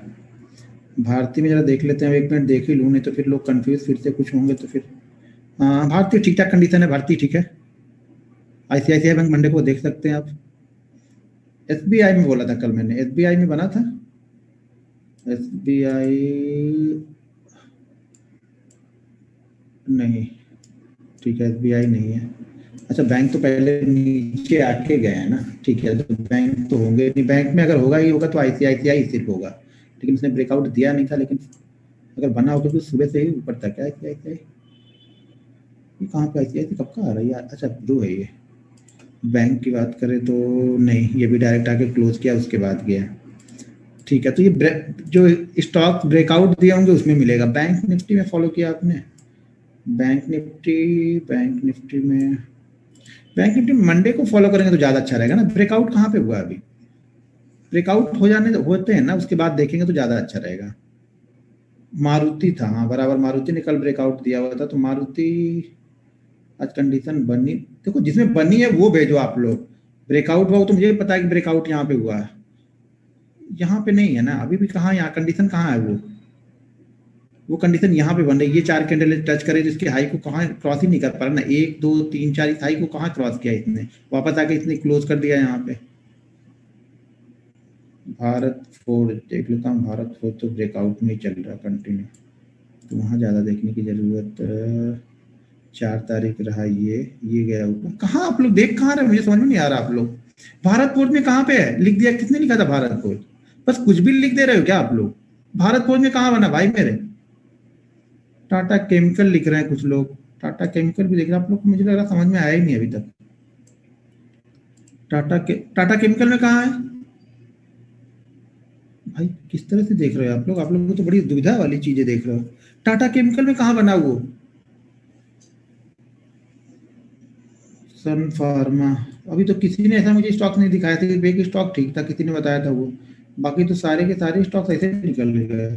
भारती में जरा देख लेते हैं, एक मिनट देख ही लूँ, नहीं तो फिर लोग कंफ्यूज फिर से कुछ होंगे तो फिर। हाँ भारती ठीक ठाक कंडीशन है, भारती ठीक है। आईसीआईसीआई बैंक मंडे को देख सकते हैं आप। एसबीआई में बोला था कल मैंने, एसबीआई में बना था। एसबीआई नहीं, ठीक है एसबीआई नहीं है। अच्छा बैंक तो पहले नीचे आके गए हैं ना, ठीक है, तो बैंक तो होंगे नहीं, बैंक में अगर होगा ही होगा तो आईसीआईसीआई सिर्फ होगा, लेकिन उसने ब्रेकआउट दिया नहीं था। लेकिन अगर बना होगा तो सुबह से ही ऊपर तक है आईसीआईसीआई। ये कहाँ पे आईसीआईसीआई कब का आ रहा है यार? अच्छा ब्लू है ये। बैंक की बात करें तो नहीं, ये भी डायरेक्ट आके क्लोज किया उसके बाद गया। ठीक है, तो ये जो स्टॉक ब्रेकआउट दिए होंगे उसमें मिलेगा। बैंक निफ्टी में फॉलो किया आपने? बैंक निफ्टी, बैंक निफ्टी में, बैंक निफ्टी मंडे को फॉलो करेंगे तो ज़्यादा अच्छा रहेगा ना। ब्रेकआउट कहाँ पे हुआ अभी? ब्रेकआउट हो जाने होते हैं ना, उसके बाद देखेंगे तो ज़्यादा अच्छा रहेगा। मारुति था, हाँ बराबर, मारुति ने कल ब्रेकआउट दिया हुआ था, तो मारुति आज कंडीशन बनी, देखो जिसमें बनी है वो भेजो आप लोग। ब्रेकआउट हुआ तो मुझे पता है कि ब्रेकआउट यहाँ पे हुआ है, यहाँ पे नहीं है ना अभी भी। कहाँ यहाँ कंडीशन कहाँ है? वो कंडीशन यहाँ पे बन रही है। ये 4 कैंडल टच करे जिसके हाई को कहाँ क्रॉस ही नहीं कर पा रहा ना, 1 2 3 4, इस हाई को कहाँ क्रॉस किया इसने? वापस आके इसने क्लोज कर दिया यहाँ पे। भारत फोर्ज देख लेता हूँ, भारत फोर्ज तो ब्रेकआउट में ही चल रहा कंटिन्यू, तो वहाँ ज़्यादा देखने की ज़रूरत। 4 तारीख रहा ये गया ऊपर। कहाँ आप लोग देख कहाँ रहे? मुझे समझ में नहीं आ रहा। आप लोग भारत फोर्ज में कहाँ पे है? लिख दिया, किसने लिखा था भारत फोर्ज? बस कुछ भी लिख दे रहे हो क्या आप लोग? भारत फोर्ज में कहाँ बना भाई मेरे? टाटा केमिकल लिख रहे हैं कुछ लोग, टाटा केमिकल भी देख रहे हैं आप लोग को, मुझे लग रहा समझ में आया ही नहीं अभी तक। टाटा केमिकल में कहाँ है भाई? किस तरह से देख रहे हो आप लोग को तो बड़ी दुविधा वाली चीजें देख रहे हो। टाटा केमिकल में कहाँ बना वो? सन फार्मा, अभी तो किसी ने ऐसा मुझे स्टॉक नहीं दिखाया था। एक स्टॉक ठीक था, किसी ने बताया था वो, बाकी तो सारे के सारे स्टॉक ऐसे निकल गए।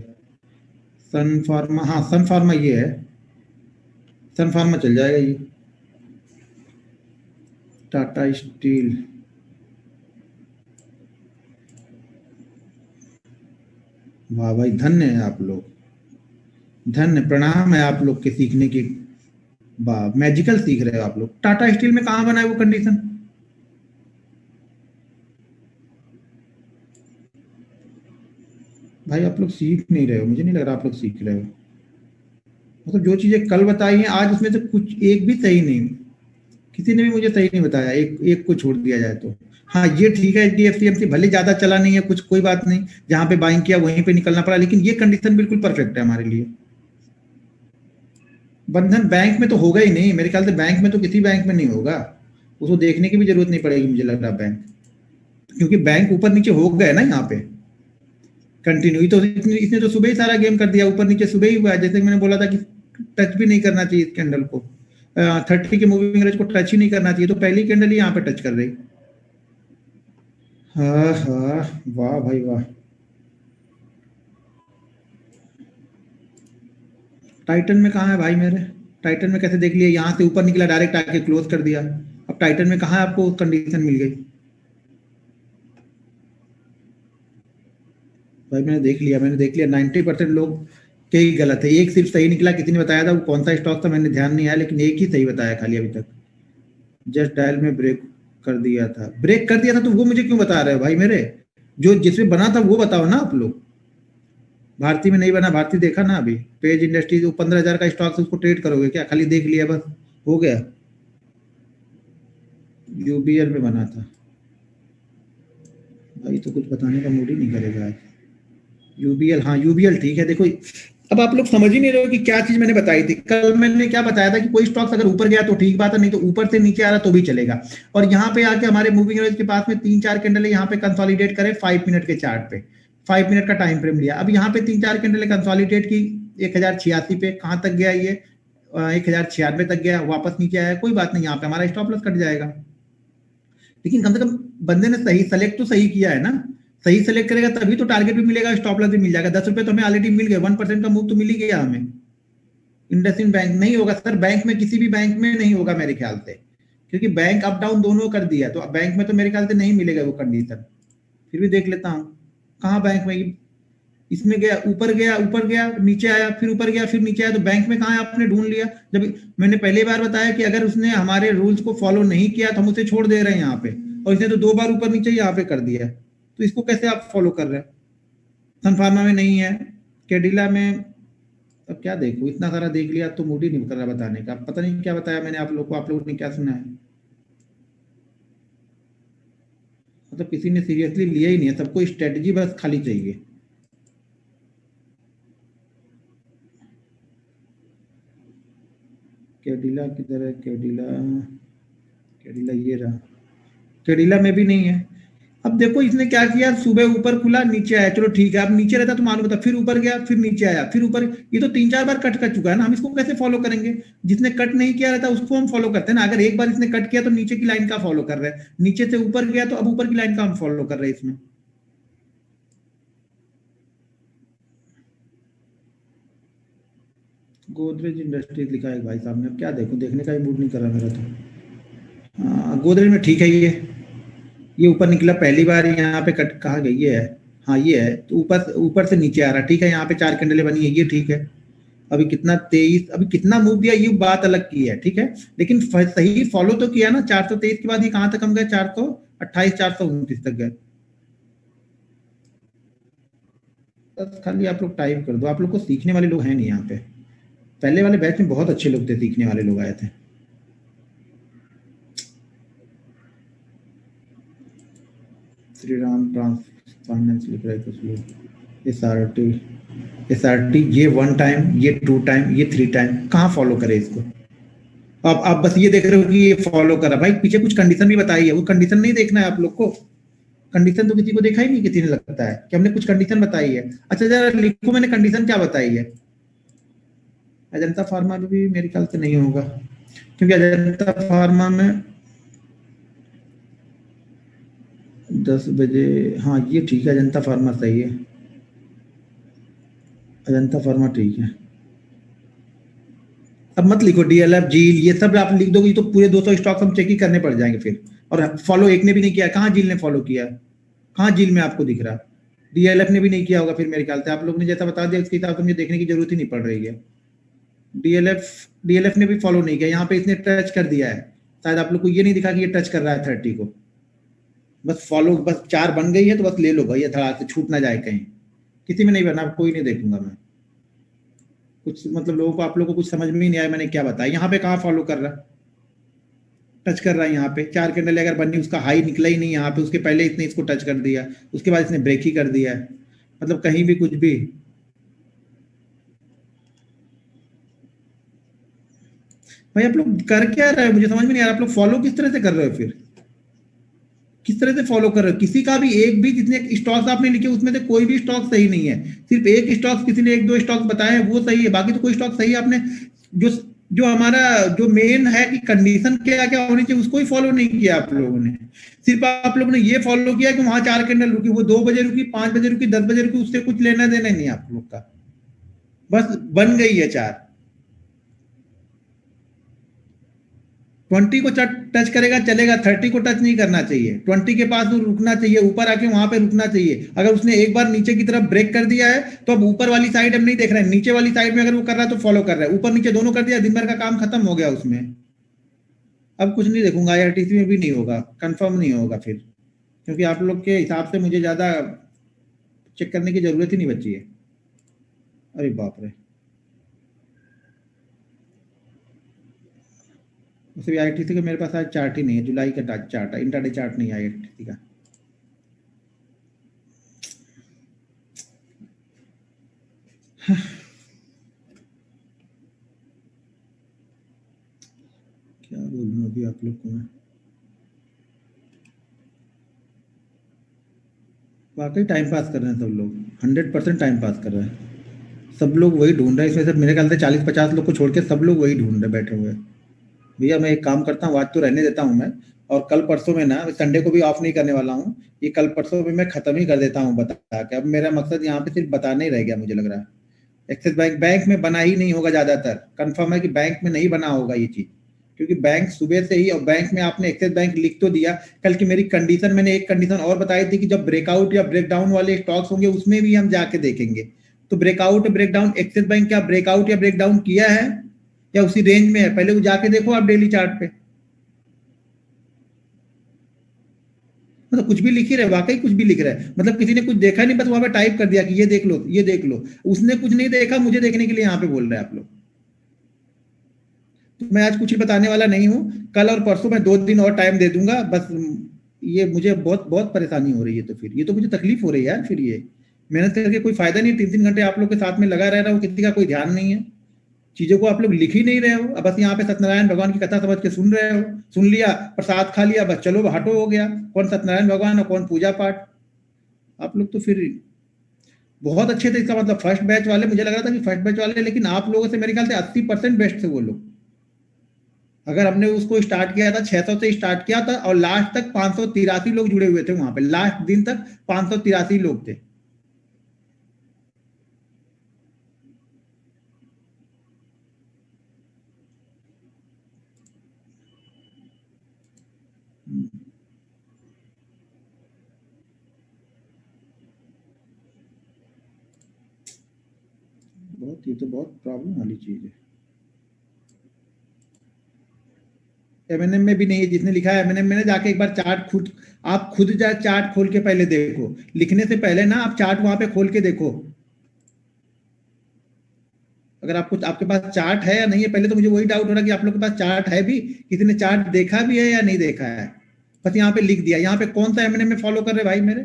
सन फार्मा, हाँ सन फार्मा ये है, सन फार्मा चल जाएगा ये। टाटा स्टील, वाह भाई, धन्य है आप लोग, धन्य प्रणाम है आप लोग के सीखने की। वाह मैजिकल सीख रहे हो आप लोग। टाटा स्टील में कहाँ बना है वो कंडीशन? भाई आप लोग सीख नहीं रहे हो, मुझे नहीं लग रहा आप लोग सीख रहे हो। मतलब जो चीजें कल बताई हैं आज उसमें से कुछ एक भी सही नहीं, किसी ने भी मुझे सही नहीं बताया, एक एक को छोड़ दिया जाए तो। हाँ ये ठीक है, एचडीएफसी भले ज्यादा चला नहीं है, कुछ कोई बात नहीं, जहां पे बाइंग किया वहीं पे निकलना पड़ा, लेकिन ये कंडीशन बिल्कुल परफेक्ट है हमारे लिए। बंधन बैंक में तो होगा ही नहीं मेरे ख्याल से, बैंक में तो किसी बैंक में नहीं होगा, उसको देखने की भी जरूरत नहीं पड़ेगी मुझे लग रहा बैंक, क्योंकि बैंक ऊपर नीचे हो गए ना यहाँ पे कंटिन्यू। तो इसने तो सुबह ही सारा गेम कर दिया, ऊपर नीचे सुबह ही हुआ है। जैसे मैंने बोला था कि टच भी नहीं करना चाहिए इस कैंडल को, 30 के मूविंग एवरेज को टच ही नहीं करना चाहिए, तो पहली कैंडल ही यहाँ पे टच कर रही। हाँ हाँ, वाह भाई वाह। टाइटन में कहाँ है भाई मेरे? टाइटन में कैसे देख लिया? यहाँ से ऊपर निकला डायरेक्ट आके क्लोज कर दिया। अब टाइटन में कहाँ आपको कंडीशन मिल गई? भाई मैंने देख लिया 90% लोग के ही गलत है, एक सिर्फ सही निकला। किसी ने बताया था, वो कौन सा स्टॉक था मैंने ध्यान नहीं आया, लेकिन एक ही सही बताया खाली अभी तक। जस्ट डायल में ब्रेक कर दिया था, ब्रेक कर दिया था, तो वो मुझे क्यों बता रहे हो भाई मेरे? जो जिसमें बना था वो बताओ ना आप लोग। भारती में नहीं बना, भारती देखा ना अभी, पेज इंडस्ट्रीज वो 15,000 का स्टॉक, उसको ट्रेड करोगे क्या? खाली देख लिया बस हो गया। यूबीएल में बना था भाई, तो कुछ बताने का मूड ही नहीं करेगा आज। यूबीएल, हाँ यूबीएल ठीक है। देखो अब आप लोग समझ ही नहीं रहे हो कि क्या चीज मैंने बताई थी। कल मैंने क्या बताया था कि कोई स्टॉक्स अगर ऊपर गया तो ठीक बात है, नहीं तो ऊपर से नीचे आ रहा तो भी चलेगा। और यहाँ पे आके हमारे मूविंग एवरेज के पास में 3-4 कैंडल है, यहाँ पे कंसोलिडेट करे 5 मिनट के चार्ट पे, 5 मिनट का टाइम फ्रेम लिया। अब यहाँ पे 3-4 कैंडल कंसोलिडेट की 1086 पे, कहाँ तक गया ये 1096 तक गया, वापस नीचे आया, कोई बात नहीं, यहाँ पे हमारा स्टॉप लॉस कट जाएगा। लेकिन कम से कम बंदे ने सही सेलेक्ट तो सही किया है ना, सही सेलेक्ट करेगा तभी तो टारगेट भी मिलेगा, स्टॉप लॉस भी मिल जाएगा। 10 रुपए तो हमें ऑलरेडी मिल गए, 1% का मूव तो मिल ही गया हमें। इंडसइंड बैंक नहीं होगा सर, बैंक में किसी भी बैंक में नहीं होगा मेरे ख्याल से, क्योंकि बैंक अप डाउन दोनों कर दिया, तो बैंक में तो मेरे ख्याल से नहीं मिलेगा वो कंडीशन। फिर भी देख लेता हूँ कहाँ बैंक में, इसमें गया ऊपर गया, ऊपर गया नीचे आया, फिर ऊपर गया फिर नीचे आया, तो बैंक में कहाँ है आपने ढूंढ लिया। जब मैंने पहली बार बताया कि अगर उसने हमारे रूल्स को फॉलो नहीं किया तो हम उसे छोड़ दे रहे हैं यहाँ पे, और इसने तो 2 बार ऊपर नीचे यहाँ पे कर दिया है, तो इसको कैसे आप फॉलो कर रहे हैं। सन फार्मा में नहीं है, कैडिला में, अब क्या देखो, इतना सारा देख लिया तो मूड ही नहीं कर रहा बताने का। पता नहीं क्या बताया मैंने आप लोग को, आप लोगों ने क्या सुना है, मतलब किसी ने सीरियसली लिया ही नहीं है, सबको स्ट्रेटजी बस खाली चाहिए। कैडिला किधर है, कैडिला, कैडिला ये रहा, कैडिला में भी नहीं है। अब देखो इसने क्या किया, सुबह ऊपर खुला नीचे आया, चलो ठीक है, अब नीचे रहता तो मालूम था, फिर ऊपर गया फिर नीचे आया फिर ऊपर, ये तो 3-4 बार कट कर चुका है ना, हम इसको कैसे फॉलो करेंगे। जिसने कट नहीं किया रहता उसको हम फॉलो करते हैं ना, अगर एक बार इसने कट किया तो नीचे की लाइन का फॉलो कर रहे हैं, नीचे से ऊपर गया तो अब ऊपर की लाइन का हम फॉलो कर रहे हैं इसमें। गोदरेज इंडस्ट्रीज लिखा है भाई साहब ने, अब क्या देखो, देखने का ही मूड नहीं कर रहा मेरा तो। गोदरेज में ठीक है, ये ऊपर निकला पहली बार, यहाँ पे कट कहाँ गई ये है, हाँ ये है, तो ऊपर ऊपर से नीचे आ रहा, ठीक है, यहाँ पे 4 कैंडलें बनी है, ये ठीक है। अभी कितना 23, अभी कितना मूव दिया ये बात अलग की है, ठीक है, लेकिन सही फॉलो तो किया ना। 423 के बाद ये कहाँ तक हम गए, 428 429 तक गए। बस खाली आप लोग टाइप कर दो, आप लोग को सीखने वाले लोग हैं नहीं यहाँ पे। पहले वाले बैच में बहुत अच्छे लोग थे, सीखने वाले लोग आए थे। श्री राम ट्रांस फाइनेंस लिख रहे थे उसमें, एसआरटी ये 1 टाइम, ये 2 टाइम, ये 3 टाइम, कहाँ फॉलो करे इसको। आप बस ये देख रहे हो कि ये फॉलो करा, भाई पीछे कुछ कंडीशन भी बताई है, वो कंडीशन नहीं देखना है आप लोग को। कंडीशन तो किसी को देखा ही नहीं, किसी ने लगता है कि हमने कुछ कंडीशन बताई है। अच्छा जरा लिखो मैंने कंडीशन क्या बताई है। अजंता फार्मा में भी मेरे ख्याल से नहीं होगा, क्योंकि अजंता फार्मा में 10 बजे, हाँ ये ठीक है, अजंता फार्मा सही है, अजंता फार्मा ठीक है। अब मत लिखो डीएलएफ जील, ये सब आप लिख दोगे तो पूरे 200 स्टॉक हम चेक ही करने पड़ जाएंगे फिर। और फॉलो एक ने भी नहीं किया, कहाँ जील ने फॉलो किया, कहाँ जील में आपको दिख रहा। डीएलएफ ने भी नहीं किया होगा फिर मेरे ख्याल से, आप लोग ने जैसा बता दिया उसके हिसाब से मुझे देखने की जरूरत ही नहीं पड़ रही है। डीएलएफ डीएलएफ ने भी फॉलो नहीं किया, यहाँ पे इसने टच कर दिया है, शायद आप लोग को ये नहीं दिखा कि ये टच कर रहा है 30 को। बस फॉलो, बस 4 बन गई है तो बस ले लो भैया, धड़ा से छूट ना जाए कहीं, किसी में नहीं बना, कोई नहीं देखूंगा मैं। कुछ मतलब लोगों को, आप लोगों को कुछ समझ में ही नहीं आया मैंने क्या बताया। यहाँ पे कहाँ फॉलो कर रहा, टच कर रहा है यहाँ पे, 4 कैंडल अगर बननी, उसका हाई निकला ही नहीं यहाँ पे, उसके पहले इसने इसको टच कर दिया, उसके बाद इसने ब्रेक ही कर दिया है, मतलब कहीं भी कुछ भी। भाई आप लोग कर क्या रहे हो, मुझे समझ में नहीं आ रहा, आप लोग फॉलो किस तरह से कर रहे हो फिर, किस तरह से फॉलो कर रहे हो। किसी का भी एक भी, जितने स्टॉक्स आपने लिखे उसमें से कोई भी स्टॉक सही नहीं है, सिर्फ एक स्टॉक किसी ने 1-2 स्टॉक्स बताए हैं वो सही है, बाकी तो कोई स्टॉक सही है। आपने जो जो हमारा जो मेन है कि कंडीशन क्या क्या होनी चाहिए उसको ही फॉलो नहीं किया आप लोगों ने। सिर्फ आप लोगों ने ये फॉलो किया कि वहां 4 कैंडल रुकी, वो 2 बजे रुकी, 5 बजे रुकी, 10 बजे रुकी, उससे कुछ लेना देना नहीं आप लोग का, बस बन गई है 4। 20 को टच करेगा चलेगा, 30 को टच नहीं करना चाहिए, 20 के पास वो रुकना चाहिए, ऊपर आके वहां पे रुकना चाहिए। अगर उसने एक बार नीचे की तरफ ब्रेक कर दिया है तो अब ऊपर वाली साइड हम नहीं देख रहे हैं, नीचे वाली साइड में अगर वो कर रहा है तो फॉलो कर रहा है, ऊपर नीचे दोनों कर दिया, दिन भर का काम खत्म हो गया उसमें। अब कुछ नहीं देखूंगा, आईआरटीसी में भी नहीं होगा, कंफर्म नहीं होगा फिर, क्योंकि आप लोग के हिसाब से मुझे ज्यादा चेक करने की जरूरत ही नहीं बची है। अरे बाप रे, उसे भी आईआरटीसी का मेरे पास आज चार्ट ही नहीं है, जुलाई का चार्ट है, इंट्राडे चार्ट नहीं है आईआरटीसी का। बोलूँ अभी आप लोग को मैं, वाकई टाइम पास कर रहे हैं सब लोग, 100% टाइम पास कर रहे हैं सब लोग, वही ढूंढ रहे हैं इसमें से। मेरे ख्याल से 40-50 लोग को छोड़ के सब लोग वही ढूंढ रहे बैठे हुए हैं। भैया मैं एक काम करता हूँ, आज तो रहने देता हूँ मैं, और कल परसों में ना, संडे को भी ऑफ नहीं करने वाला हूँ, ये कल परसों में मैं खत्म ही कर देता हूँ बता के। अब मेरा मकसद यहाँ पे सिर्फ बताना ही रह गया, मुझे लग रहा है। एक्सिस बैंक में बना ही नहीं होगा ज़्यादातर, कंफर्म है कि बैंक में नहीं बना होगा ये चीज़, क्योंकि बैंक सुबह से ही, और बैंक में आपने एक्सिस बैंक लिख तो दिया। कल की मेरी कंडीशन, मैंने एक कंडीशन और बताई थी कि जब ब्रेकआउट या ब्रेकडाउन वाले स्टॉक्स होंगे उसमें भी हम जाके देखेंगे। तो ब्रेकआउट ब्रेकडाउन, एक्सिस बैंक क्या ब्रेकआउट या ब्रेकडाउन किया है या उसी रेंज में है? पहले वो जाके देखो आप डेली चार्ट पे। मतलब कुछ भी लिख ही रहे, वाकई कुछ भी लिख रहा है, मतलब किसी ने कुछ देखा नहीं, बस वहां पे टाइप कर दिया कि ये देख लो ये देख लो। उसने कुछ नहीं देखा, मुझे देखने के लिए यहाँ पे बोल रहे हैं आप लोग। तो मैं आज कुछ ही बताने वाला नहीं हूँ, कल और परसों मैं 2 दिन और टाइम दे दूंगा बस। ये मुझे बहुत बहुत परेशानी हो रही है, तो फिर ये तो मुझे तकलीफ हो रही है यार। फिर ये मेहनत करके कोई फायदा नहीं, 3-3 घंटे आप लोग के साथ में लगा रह रहा हूँ, किसी का कोई ध्यान नहीं है, चीजों को आप लोग लिख ही नहीं रहे हो। अब बस यहाँ पे सत्यनारायण भगवान की कथा समझ के सुन रहे हो, सुन लिया, प्रसाद खा लिया, बस चलो हटो, हो गया। कौन सत्यनारायण भगवान और कौन पूजा पाठ, आप लोग तो फिर बहुत अच्छे थे। इसका मतलब फर्स्ट बैच वाले, मुझे लग रहा था कि फर्स्ट बैच वाले, लेकिन आप लोगों से मेरे ख्याल से 80% बेस्ट थे वो लोग। अगर हमने उसको स्टार्ट किया था 600 से स्टार्ट किया था, और लास्ट तक 583 लोग जुड़े हुए थे वहां पे, लास्ट दिन तक 583 लोग थे। बहुत, ये तो बहुत प्रॉब्लम वाली चीज है। एमएनएम में भी नहीं है, जिसने लिखा है एमएनएम में ना, जाके एक बार चार्ट खुद, आप खुद जा चार्ट खोल के पहले देखो, लिखने से पहले ना आप चार्ट वहां पे खोल के देखो। अगर आपको, आपके पास चार्ट है या नहीं है, पहले तो मुझे वही डाउट हो रहा है कि आप लोग के पास चार्ट है भी, किसी ने चार्ट देखा भी है या नहीं देखा है। बस यहाँ पे लिख दिया, यहाँ पे कौन सा एमएनएम में फॉलो कर रहे भाई मेरे?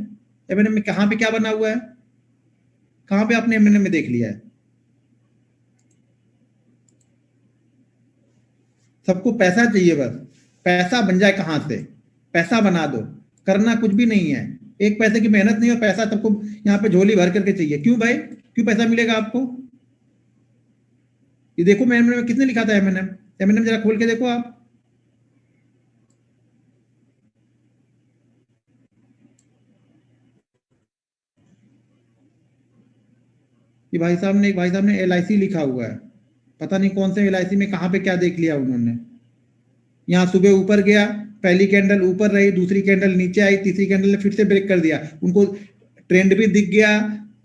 एमएनएम में कहाँ पे क्या बना हुआ है, कहाँ पे आपने एमएनएम में देख लिया है? सबको पैसा चाहिए बस, पैसा बन जाए कहाँ से, पैसा बना दो, करना कुछ भी नहीं है। एक पैसे की मेहनत नहीं, और पैसा सबको यहाँ पे झोली भर करके चाहिए। क्यों भाई, क्यों पैसा मिलेगा आपको? ये देखो मैं एमएनएम में किसने लिखा था, एमएनएम, एमएनएम जरा खोल के देखो आप। ये भाई साहब ने, एक भाई साहब ने LIC लिखा हुआ है, पता नहीं कौन से LIC में कहाँ पे क्या देख लिया उन्होंने। यहाँ सुबह ऊपर गया, पहली कैंडल ऊपर रही, दूसरी कैंडल नीचे आई, तीसरी कैंडल ने फिर से ब्रेक कर दिया। उनको ट्रेंड भी दिख गया,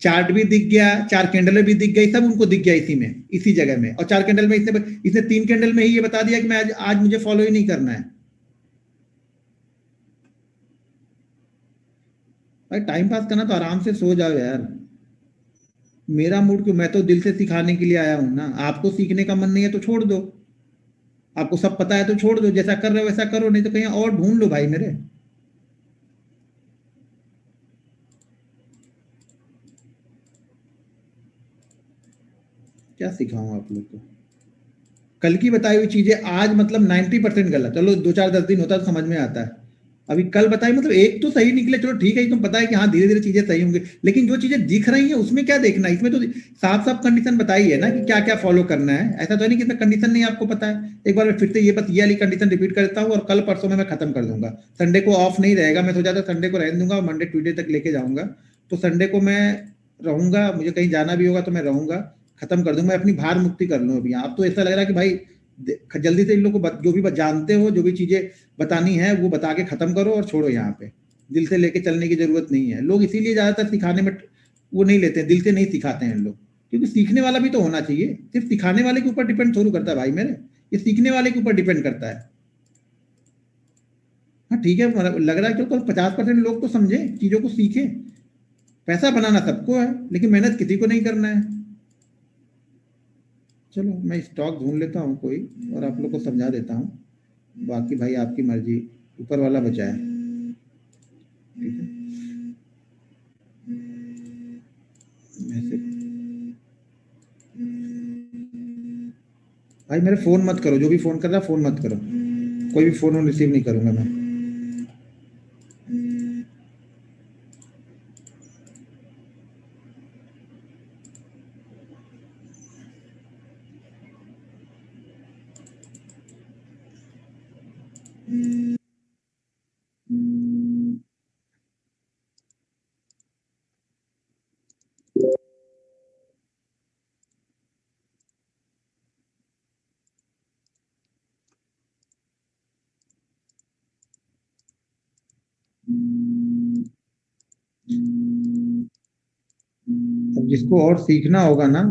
चार्ट भी दिख गया, 4 कैंडल भी दिख गई, सब उनको दिख गया इसी में, इसी जगह में। और 4 कैंडल में इसने इसने 3 कैंडल में ही ये बता दिया कि मैं आज मुझे फॉलो ही नहीं करना है। भाई टाइम पास करना तो आराम से सो जाओ यार। मेरा मूड क्यों, मैं तो दिल से सिखाने के लिए आया हूं ना। आपको सीखने का मन नहीं है तो छोड़ दो, आपको सब पता है तो छोड़ दो, जैसा कर रहे हो वैसा करो, नहीं तो कहीं और ढूंढ लो भाई मेरे। क्या सिखाऊं आप लोग को? कल की बताई हुई चीजें आज मतलब 90% गलत, चलो 2-4-10 दिन होता है तो समझ में आता है। अभी कल बताई मतलब एक तो सही निकले, चलो ठीक है, तुम पता है कि हाँ धीरे धीरे चीजें सही होंगी, लेकिन जो चीजें दिख रही हैं उसमें क्या देखना है? इसमें तो साफ साफ कंडीशन बताई है ना कि क्या क्या फॉलो करना है। ऐसा तो नहीं कि इसमें कंडीशन नहीं आपको पता है। एक बार मैं फिर से ये बस ये वाली कंडीशन रिपीट करता हूँ, और कल परसों में मैं खत्म कर दूंगा। संडे को ऑफ नहीं रहेगा, मैं सोचा था संडे को रहने दूंगा, मंडे ट्यूजडे तक लेके जाऊंगा। तो संडे को मैं रहूंगा, मुझे कहीं जाना भी होगा तो मैं रहूंगा, खत्म कर दूंगा, मैं अपनी भार मुक्ति कर लूँ अभी। अब तो ऐसा लग रहा है कि भाई जल्दी से इन लोग को जो भी जानते हो, जो भी चीजें बतानी है वो बता के खत्म करो और छोड़ो। यहाँ पे दिल से लेके चलने की जरूरत नहीं है। लोग इसीलिए ज्यादातर सिखाने में वो नहीं लेते, दिल से नहीं सिखाते हैं लोग, क्योंकि सीखने वाला भी तो होना चाहिए। सिर्फ सिखाने वाले के ऊपर डिपेंड थोड़ी करता है भाई मेरे, ये सीखने वाले के ऊपर डिपेंड करता है। हाँ ठीक है, मतलब लग रहा है कि 50% लोग तो समझे, चीजों को सीखे। पैसा बनाना सबको है, लेकिन मेहनत किसी को नहीं करना है। चलो मैं स्टॉक ढूंढ लेता हूँ कोई, और आप लोग को समझा देता हूँ। बाकी भाई आपकी मर्जी, ऊपर वाला बचाए। ठीक है, ऐसे भाई मेरे फोन मत करो, जो भी फोन कर रहा है फोन मत करो। कोई भी फोन रिसीव नहीं करूंगा मैं। अब जिसको और सीखना होगा ना,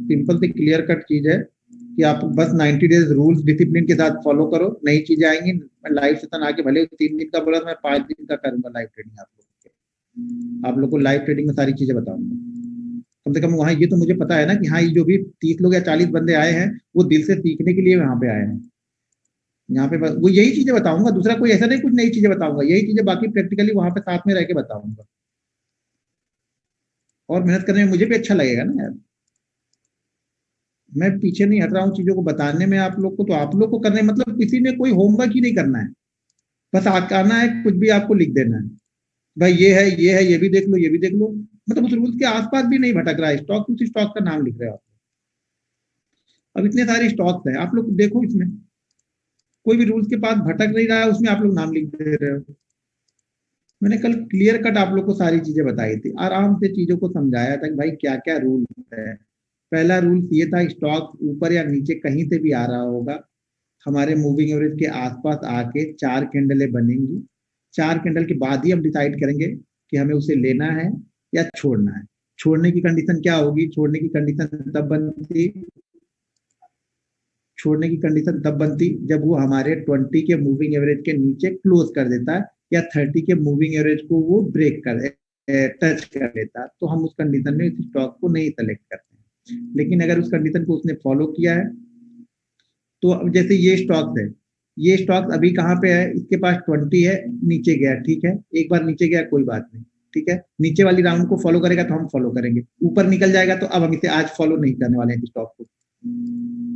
सिंपल से क्लियर कट चीज है कि आप बस 90 डेज रूल्स डिसिप्लिन के साथ फॉलो करो, नई चीजें आएंगी। लाइव सेशन आके भले 3 दिन का बोला, मैं 5 दिन का करूंगा लाइव ट्रेडिंग आप लोग को लाइव ट्रेडिंग में सारी चीजें बताऊंगा। कम से कम वहाँ ये तो मुझे पता है ना कि हाँ, ये जो भी 30 लोग या 40 बंदे आए हैं वो दिल से सीखने के लिए यहाँ पे आए हैं। यहाँ पे वो यही चीजें बताऊंगा, दूसरा कोई ऐसा नहीं कुछ नई चीजें बताऊंगा, यही चीजें बाकी प्रैक्टिकली वहां पे साथ में रह के बताऊंगा। और मेहनत करने में मुझे भी अच्छा लगेगा ना यार। मैं पीछे नहीं हट रहा हूँ चीजों को बताने में आप लोग को, तो आप लोग को करने मतलब किसी ने कोई होमवर्क ही नहीं करना है, बस आना है, कुछ भी आपको लिख देना है। भाई ये है, ये भी देख लो, ये भी देख लो। मतलब उस रूल्स के आसपास भी नहीं भटक रहा है, स्टॉक उसी स्टॉक का नाम लिख रहे हो आप। अब इतने सारे स्टॉक्स हैं, आप लोग देखो इसमें कोई भी रूल्स के पास भटक नहीं रहा है, उसमें आप लोग नाम लिख दे रहे हो। मैंने कल क्लियर कट आप लोग को सारी चीजें बताई थी, आराम से चीजों को समझाया था कि भाई क्या क्या रूल है। पहला रूल ये था, स्टॉक ऊपर या नीचे कहीं से भी आ रहा होगा, हमारे मूविंग एवरेज के आसपास आके 4 कैंडलें बनेंगी। 4 कैंडल के बाद ही हम डिसाइड करेंगे कि हमें उसे लेना है या छोड़ना है। छोड़ने की कंडीशन क्या होगी? छोड़ने की कंडीशन तब बनती जब वो हमारे 20 के मूविंग एवरेज के नीचे क्लोज कर देता है, या 30 के मूविंग एवरेज को वो ब्रेक कर टच कर लेता, तो हम उस कंडीशन में इस स्टॉक को नहीं सेलेक्ट करते हैं। लेकिन अगर उस कंडीशन को उसने फॉलो किया है, तो अब जैसे ये स्टॉक्स है, ये स्टॉक्स अभी कहाँ पे है, इसके पास 20 है, नीचे गया, ठीक है, एक बार नीचे गया कोई बात नहीं, ठीक है, नीचे वाली राउंड को फॉलो करेगा तो हम फॉलो करेंगे, ऊपर निकल जाएगा तो अब हम इसे आज फॉलो नहीं करने वाले हैं स्टॉक को,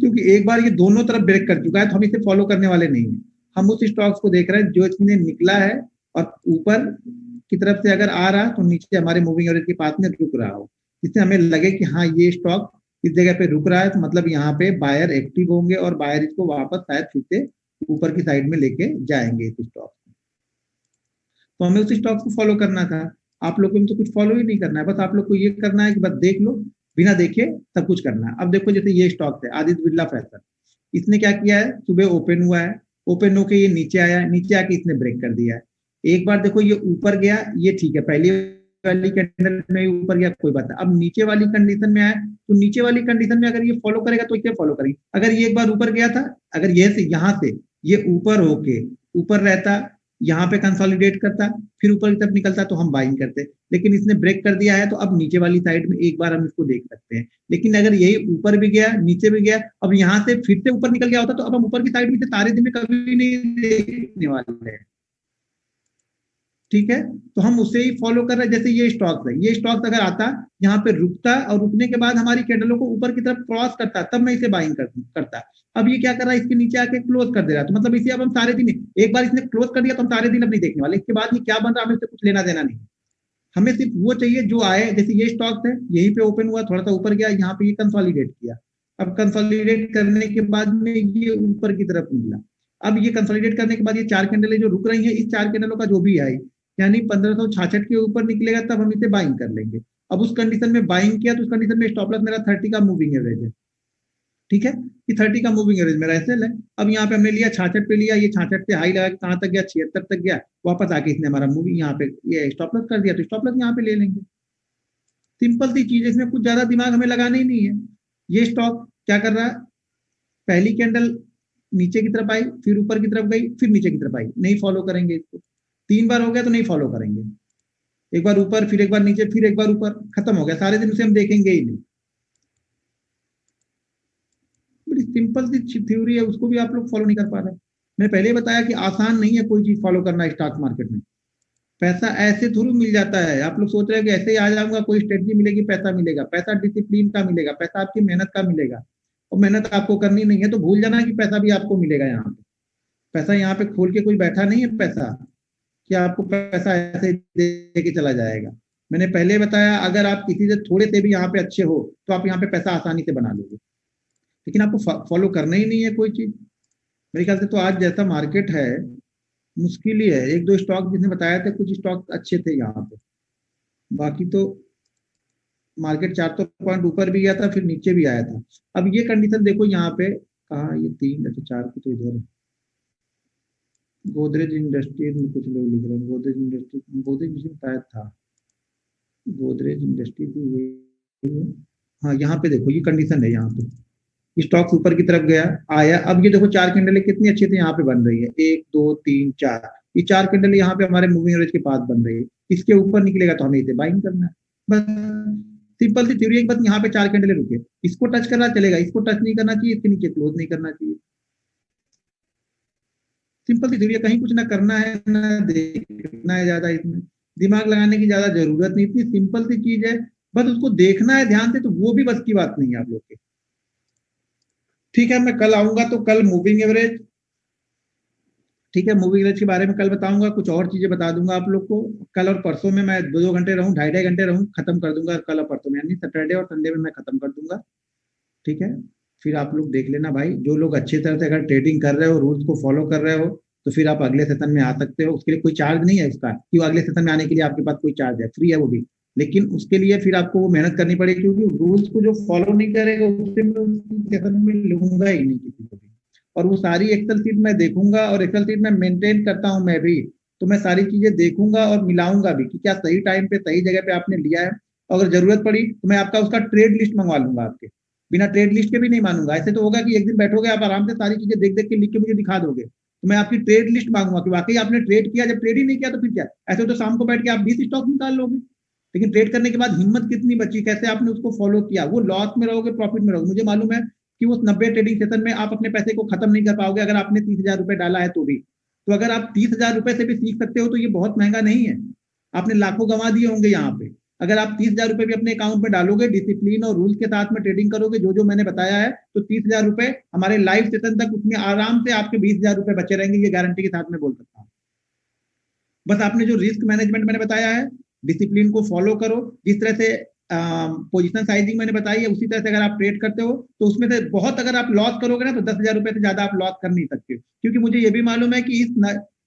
क्योंकि एक बार ये दोनों तरफ ब्रेक कर चुका है तो हम इसे फॉलो करने वाले नहीं है। हम उस स्टॉक्स को देख रहे हैं जो इसमें निकला है और ऊपर की तरफ से अगर आ रहा तो नीचे हमारे मूविंग एवरेज के पास में रुक रहा हो, जिससे हमें लगे कि हाँ ये स्टॉक इस जगह पे रुक रहा है, तो मतलब यहाँ पे बायर एक्टिव होंगे और बायर इसको वापस शायद फिर से ऊपर की साइड में लेके जाएंगे इस स्टॉक। तो हमें उस स्टॉक को फॉलो करना था। आप लोग को तो कुछ फॉलो ही नहीं करना है, बस आप लोग को ये करना है कि बस देख लो, बिना देखे सब कुछ करना है। अब देखो जैसे ये स्टॉक है आदित्य बिरला फैशन, इसने क्या किया है, सुबह ओपन हुआ है, ओपन होके ये नीचे आया, नीचे आके इसने ब्रेक कर दिया है। एक बार देखो ये ऊपर गया, ये ठीक है, पहली वाली कैंडल में ऊपर गया कोई बात नहीं। अब नीचे वाली कंडीशन में आया, तो नीचे वाली कंडीशन में अगर ये फॉलो करेगा तो इसे फॉलो करेंगे। अगर ये एक बार ऊपर गया था, अगर ये से यहाँ से ये ऊपर होके ऊपर रहता, यहाँ पे कंसोलिडेट करता, फिर ऊपर की तरफ निकलता तो हम बाइंग करते, लेकिन इसने ब्रेक कर दिया है तो अब नीचे वाली साइड में एक बार हम इसको देख सकते हैं। लेकिन अगर यही ऊपर भी गया नीचे भी गया, अब यहाँ से फिर से ऊपर निकल गया होता तो अब हम ऊपर की साइड में से सारे दिन में कभी नहीं देखने वाले हैं, ठीक है। तो हम उसे ही फॉलो कर रहे हैं। जैसे ये स्टॉक्स है, ये स्टॉक्स अगर आता यहाँ पे रुकता और रुकने के बाद हमारी कैंडलों को ऊपर की तरफ क्रॉस करता, तब मैं इसे बाइंग करता। अब ये क्या कर रहा है, इसके नीचे आके क्लोज कर दे रहा है, तो मतलब इसे अब हम सारे दिन, एक बार इसने क्लोज कर दिया तो हम सारे दिन अब नहीं देखने वाले, इसके बाद ये क्या बन रहा है हमें इससे कुछ लेना देना नहीं। हमें सिर्फ वो चाहिए जो आए, जैसे ये स्टॉक्स है, यहीं पे ओपन हुआ, थोड़ा सा ऊपर गया, यहाँ पे ये कंसोलिडेट किया, अब कंसोलिडेट करने के बाद में ये ऊपर की तरफ निकला। अब ये कंसोलिडेट करने के बाद ये 4 कैंडलें जो रुक रही है, इस 4 कैंडलों का जो भी है यानी 1566 के ऊपर निकलेगा तब हम इसे बाइंग कर लेंगे। अब उस कंडीशन में बाइंग किया तो उस कंडीशन में स्टॉप लॉस मेरा 30 का मूविंग एवरेज है, ठीक है, कि 30 का मूविंग एवरेज मेरा एसएल है। अब यहाँ पे हमने लिया 66 पे लिया, ये 66 से हाई लगा कहाँ तक गया, 76 तक गया, वापस आके इसने हमारा मूविंग यहाँ पे ये स्टॉप लॉस कर दिया, तो स्टॉप लॉस यहाँ पे ले लेंगे। सिंपल सी चीज है, इसमें कुछ ज्यादा दिमाग हमें लगाना ही नहीं है। ये स्टॉक क्या कर रहा है, पहली कैंडल नीचे की तरफ आई, फिर ऊपर की तरफ गई, फिर नीचे की तरफ आई, नहीं फॉलो करेंगे इसको। 3 बार हो गया तो नहीं फॉलो करेंगे, एक बार ऊपर, फिर एक बार नीचे, फिर एक बार ऊपर, खत्म हो गया, सारे दिन उसे हम देखेंगे ही नहीं। बड़ी सिंपल सी थ्योरी है, उसको भी आप लोग फॉलो नहीं कर पा रहे। मैंने पहले बताया कि आसान नहीं है कोई चीज फॉलो करना स्टॉक मार्केट में। पैसा ऐसे थ्रू मिल जाता है, आप लोग सोच रहे हैं कि ऐसे ही आ जाऊंगा, कोई स्ट्रेटजी मिलेगी पैसा मिलेगा। पैसा डिसिप्लिन का मिलेगा, पैसा आपकी मेहनत का मिलेगा, और मेहनत आपको करनी नहीं है तो भूल जाना कि पैसा भी आपको मिलेगा यहाँ पे। पैसा यहाँ पे खोल के कोई बैठा नहीं है पैसा कि आपको पैसा ऐसे दे के चला जाएगा। मैंने पहले बताया, अगर आप किसी से थोड़े से भी यहाँ पे अच्छे हो तो आप यहाँ पे पैसा आसानी से बना लोगे, लेकिन आपको फॉलो करना ही नहीं है कोई चीज। मेरे ख्याल से तो आज जैसा मार्केट है, मुश्किल ही है। एक दो स्टॉक जिसने बताया था, कुछ स्टॉक अच्छे थे यहाँ पे, बाकी तो मार्केट 400 पॉइंट ऊपर भी गया था, फिर नीचे भी आया था। अब ये कंडीशन देखो यहाँ पे, कहा ये 3 अच्छा 4 की तो इधर है। गोदरेज इंडस्ट्रीज में कुछ लोग लिख रहे हैं, गोदरेज इंडस्ट्री, गोदरेज इंडस्ट्री शायद था, गोदरेज इंडस्ट्री भी यही है। हाँ यहाँ पे देखो ये कंडीशन है, यहाँ पे स्टॉक्स ऊपर की तरफ गया आया। अब ये देखो 4 कैंडल कितनी अच्छी थी यहाँ पे बन रही है, 1 2 3 4, ये 4 कैंडल यहाँ पे हमारे मूविंग एवरेज के पास बन रही है। इसके ऊपर निकलेगा तो हमें इसे बाइंग करना है, बस सिंपल सी थ्योरी है। बस यहाँ पे 4 कैंडल रुके, इसको टच करना चलेगा, इसको टच नहीं करना चाहिए, इसके नीचे क्लोज नहीं करना चाहिए। सिंपल सी थ्योरी है, कहीं कुछ ना करना है ना देखना है ज्यादा, इसमें दिमाग लगाने की ज्यादा जरूरत नहीं, इतनी सिंपल सी चीज है, बस उसको देखना है ध्यान से, तो वो भी बस की बात नहीं है आप लोग के। ठीक है, मैं कल आऊंगा तो कल मूविंग एवरेज, ठीक है, मूविंग एवरेज के बारे में कल बताऊंगा, कुछ और चीजें बता दूंगा आप लोग को। कल और परसों में मैं 2 घंटे रहूं, 2.5 घंटे रहूं, खत्म कर दूंगा कल और परसों में, यानी सैटरडे और संडे में मैं खत्म कर दूंगा। ठीक है, फिर आप लोग देख लेना भाई, जो लोग अच्छी तरह से अगर ट्रेडिंग कर रहे हो, रूल्स को फॉलो कर रहे हो, तो फिर आप अगले सेशन में आ सकते हो। उसके लिए कोई चार्ज नहीं है इसका, कि अगले सेशन में आने के लिए आपके पास कोई चार्ज है, फ्री है वो भी। लेकिन उसके लिए फिर आपको वो मेहनत करनी पड़ेगी, क्योंकि रूल्स को जो फॉलो नहीं करेगा उससे मैं सेशन में लूंगा ही नहीं किसी को भी। और वो सारी एक्सेल शीट मैं देखूंगा, और एक्सेल शीट में मेंटेन करता हूँ मैं भी, तो मैं सारी चीजें देखूंगा और मिलाऊंगा भी कि क्या सही टाइम पे सही जगह पे आपने लिया है। अगर जरूरत पड़ी तो मैं आपका उसका ट्रेड लिस्ट मंगवा लूंगा आपके, बिना ट्रेड लिस्ट के भी नहीं मानूंगा। ऐसे तो होगा कि एक दिन बैठोगे आप आराम से सारी चीजें देख देख के लिख के मुझे दिखा दोगे, तो मैं आपकी ट्रेड लिस्ट मांगूंगा कि वाकई आपने ट्रेड किया, जब ट्रेड ही नहीं किया तो फिर क्या। ऐसे तो शाम को बैठ के आप 20 स्टॉक निकाल लोगे, लेकिन ट्रेड करने के बाद हिम्मत कितनी बची, कैसे आपने उसको फॉलो किया, वो लॉस में रहोगे प्रॉफिट में रहोगे। मुझे मालूम है कि वो 90 ट्रेडिंग सेशन में आप अपने पैसे को खत्म नहीं कर पाओगे, अगर आपने 30,000 रुपए डाला है तो भी। तो अगर आप 30,000 रुपए से भी सीख सकते हो तो ये बहुत महंगा नहीं है। आपने लाखों गंवा दिए होंगे यहाँ पे। अगर आप 30,000 रुपए भी अपने अकाउंट में डालोगे, डिसिप्लिन और रूल्स के साथ में ट्रेडिंग करोगे, जो जो मैंने बताया है, तो 30,000 रुपए हमारे लाइव सेशन तक उसमें आराम से आपके 20,000 रुपए बचे रहेंगे, ये गारंटी के साथ में बोल सकता हूँ। बस आपने जो रिस्क मैनेजमेंट मैंने बताया है, डिसिप्लिन को फॉलो करो, जिस तरह से पोजीशन साइजिंग मैंने बताई है, उसी तरह से अगर आप ट्रेड करते हो तो उसमें से बहुत अगर आप लॉस करोगे ना, तो 10,000 रुपए से ज्यादा आप लॉस कर नहीं सकते। क्योंकि मुझे ये भी मालूम है कि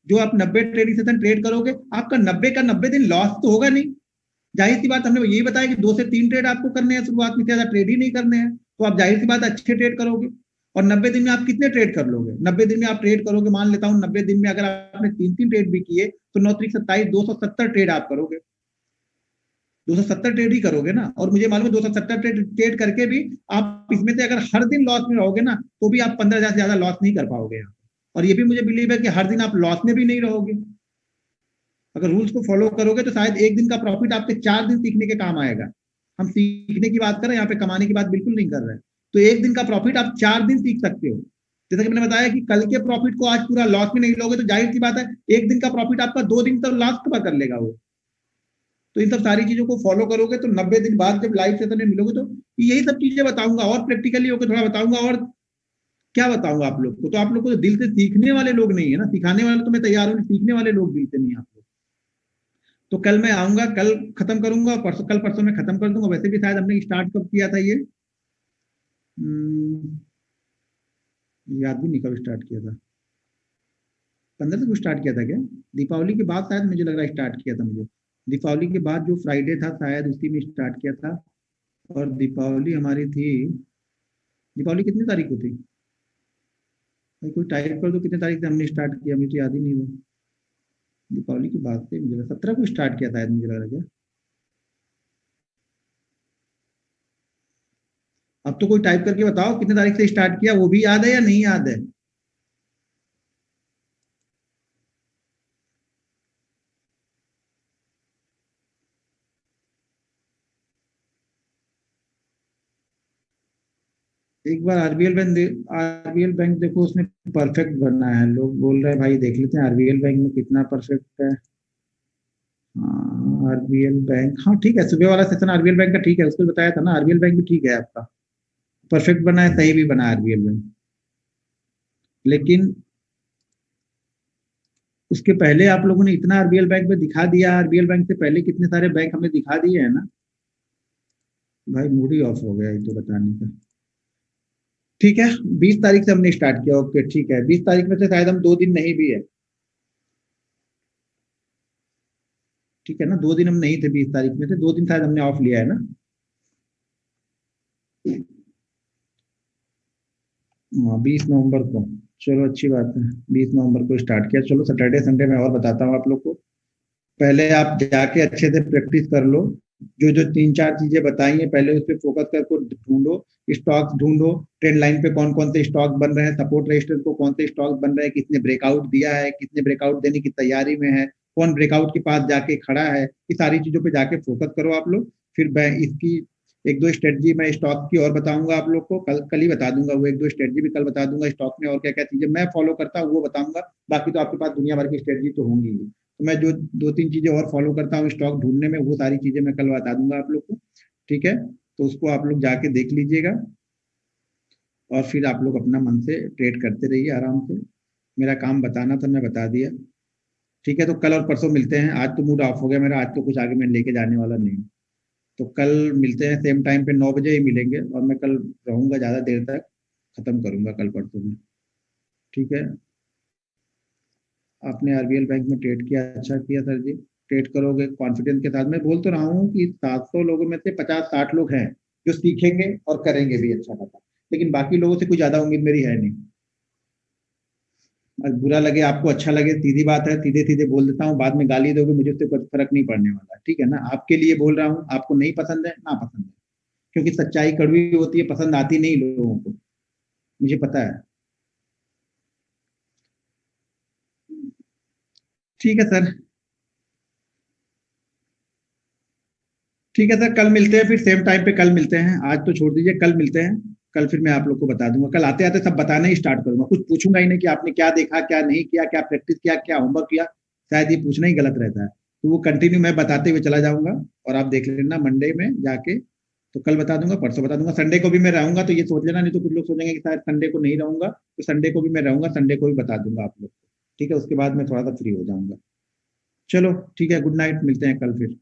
जो आप 90 ट्रेडिंग सेशन ट्रेड करोगे, आपका 90 का 90 दिन लॉस तो होगा नहीं। जाहिर सी बात, हमने यही बताया कि 2 से 3 ट्रेड आपको करने हैं शुरुआत में, ज्यादा ट्रेड ही नहीं करने हैं, तो आप जाहिर सी बात अच्छे ट्रेड करोगे। और 90 दिन में आप कितने ट्रेड कर लोगे? 90 दिन में आप ट्रेड करोगे, मान लेता हूँ 90 दिन में अगर आपने 3 ट्रेड भी किए, तो 9 3 27 270 ट्रेड आप करोगे, 270 ट्रेड ही करोगे ना। और मुझे मालूम है 270 ट्रेड करके भी आप इसमें से अगर हर दिन लॉस में रहोगे ना, तो भी आप 15,000 से ज्यादा लॉस नहीं कर पाओगे यहाँ। और ये भी मुझे बिलीव है कि हर दिन आप लॉस में भी नहीं रहोगे। अगर रूल्स को फॉलो करोगे तो शायद एक दिन का प्रॉफिट आपके 4 दिन सीखने के काम आएगा। हम सीखने की बात कर रहे हैं यहाँ पे, कमाने की बात बिल्कुल नहीं कर रहे हैं। तो एक दिन का प्रॉफिट आप 4 दिन सीख सकते हो। जैसा कि मैंने बताया कि कल के प्रॉफिट को आज पूरा लॉस में नहीं लोगे, तो जाहिर सी बात है एक दिन का प्रॉफिट आपका 2 दिन तक लॉस कवर कर लेगा वो। तो इन सब सारी चीजों को फॉलो करोगे तो 90 दिन बाद जब लाइव सेशन में मिलोगे, तो यही सब चीजें बताऊंगा, और प्रैक्टिकली होकर थोड़ा बताऊंगा। और क्या बताऊंगा आप लोग को, तो आप लोग को तो दिल से सीखने वाले लोग नहीं है ना, सिखाने वाले तो मैं तैयार हूँ, सीखने वाले लोग दिल से नहीं आप लोग। तो कल मैं आऊंगा, कल खत्म करूंगा, परसों कल परसों में खत्म कर दूंगा। वैसे भी शायद हमने स्टार्ट कब किया था ये, याद भी नहीं कब स्टार्ट किया था। 15 को स्टार्ट किया था क्या? दीपावली के बाद शायद, मुझे लग रहा है स्टार्ट किया था मुझे। दीपावली के बाद जो फ्राइडे था शायद उसी में स्टार्ट किया था। और दीपावली हमारी थी, दीपावली कितनी तारीख को थी भाई? कोई टाइप कर दो कितने तारीख से हमने स्टार्ट किया, मुझे याद ही नहीं हुआ। दीपावली की बात से मुझे 17 को स्टार्ट किया था, मुझे लग रहा है। अब तो कोई टाइप करके बताओ कितने तारीख से स्टार्ट किया, वो भी याद है या नहीं याद है? एक बार आरबीएल बैंक देखो, उसने परफेक्ट बनना है। लोग बोल रहे हैं भाई, देख लेते हैं आरबीएल बैंक में कितना परफेक्ट है। आरबीएल बैंक, हाँ ठीक है, सुबह वाला सेशन आरबीएल बैंक का ठीक है, उसको बताया था ना, आरबीएल बैंक भी ठीक है आपका, परफेक्ट बना है, सही भी बना है आरबीएल बैंक। लेकिन उसके पहले आप लोगों ने इतना आरबीएल बैंक में दिखा दिया, आरबीएल बैंक से पहले कितने सारे बैंक हमने दिखा दिए हैं ना। भाई मूड ही ऑफ हो गया एक तो बताने का। ठीक है, 20 तारीख से हमने स्टार्ट किया, ओके ठीक है। 20 तारीख में से शायद हम 2 दिन नहीं भी है, ठीक है ना, 2 दिन हम नहीं थे 20 तारीख में से, 2 दिन शायद हमने ऑफ लिया है ना। हाँ 20 नवंबर को, चलो अच्छी बात है, 20 नवंबर को स्टार्ट किया। चलो सैटरडे संडे में और बताता हूँ आप लोग को। पहले आप जाके अच्छे से प्रैक्टिस कर लो, जो जो 3-4 चीजें बताई हैं पहले उस पर फोकस करके ढूंढो। स्टॉक्स ढूंढो, ट्रेंड लाइन पे कौन कौन से स्टॉक बन रहे हैं, सपोर्ट रेजिस्टेंस को कौन से स्टॉक बन रहे हैं, किसने ब्रेकआउट दिया है, किसने ब्रेकआउट देने की तैयारी में है, कौन ब्रेकआउट के पास जाके खड़ा है, ये सारी चीजों पे जाके फोकस करो आप लोग। फिर मैं इसकी एक दो स्ट्रेटजी मैं स्टॉक की और बताऊंगा आप लोग को, कल कल ही बता दूंगा, वो एक दो स्ट्रेटजी भी कल बता दूंगा स्टॉक में और क्या क्या चीजें मैं फॉलो करता हूँ वो बताऊंगा। बाकी तो आपके पास दुनिया भर की स्ट्रेटजी तो होंगी ही, तो मैं जो 2-3 चीजें और फॉलो करता हूँ स्टॉक ढूंढने में, वो सारी चीजें मैं कल बता दूंगा आप लोग को, ठीक है। तो उसको आप लोग जाके देख लीजिएगा और फिर आप लोग अपना मन से ट्रेड करते रहिए आराम से। मेरा काम बताना था, मैं बता दिया, ठीक है। तो कल और परसों मिलते हैं, आज तो मूड ऑफ हो गया मेरा, आज तो कुछ आगे मैं लेके जाने वाला नहीं हूँ। तो कल मिलते हैं सेम टाइम पे, 9 बजे ही मिलेंगे, और मैं कल रहूंगा ज़्यादा देर तक, खत्म करूंगा कल परसों में, ठीक है। आपने आरबीएल बैंक में ट्रेड किया, अच्छा किया सर जी। ट्रेड करोगे कॉन्फिडेंस के साथ, मैं बोल तो रहा हूँ कि 700 लोगों में से 50-60 लोग हैं जो सीखेंगे और करेंगे भी अच्छा खासा, लेकिन बाकी लोगों से कुछ ज्यादा उम्मीद मेरी है नहीं। और बुरा लगे आपको अच्छा लगे, सीधी बात है, सीधे सीधे बोल देता हूँ, बाद में गाली दोगे मुझे उससे कुछ फर्क नहीं पड़ने वाला, ठीक है ना। आपके लिए बोल रहा हूँ, आपको नहीं पसंद है ना पसंद है, क्योंकि सच्चाई कड़वी होती है, पसंद आती नहीं लोगों को, मुझे पता है। ठीक है सर, ठीक है सर, कल मिलते हैं फिर सेम टाइम पे, कल मिलते हैं, आज तो छोड़ दीजिए, कल मिलते हैं। कल फिर मैं आप लोग को बता दूंगा, कल आते आते सब बताना ही स्टार्ट करूंगा, कुछ पूछूंगा ही नहीं कि आपने क्या देखा क्या नहीं किया, क्या प्रैक्टिस किया, क्या होमवर्क किया, शायद ये पूछना ही गलत रहता है। तो वो कंटिन्यू मैं बताते हुए चला जाऊंगा, और आप देख लेना मंडे में जाके। तो कल बता दूंगा, परसों बता दूंगा, संडे को भी मैं रहूंगा, तो ये सोच लेना, नहीं तो कुछ लोग सोचेंगे कि शायद संडे को नहीं रहूंगा, तो संडे को भी मैं रहूंगा, संडे को भी बता दूंगा आप लोग को, ठीक है। उसके बाद मैं थोड़ा सा फ्री हो जाऊंगा। चलो ठीक है, गुड नाइट, मिलते हैं कल फिर।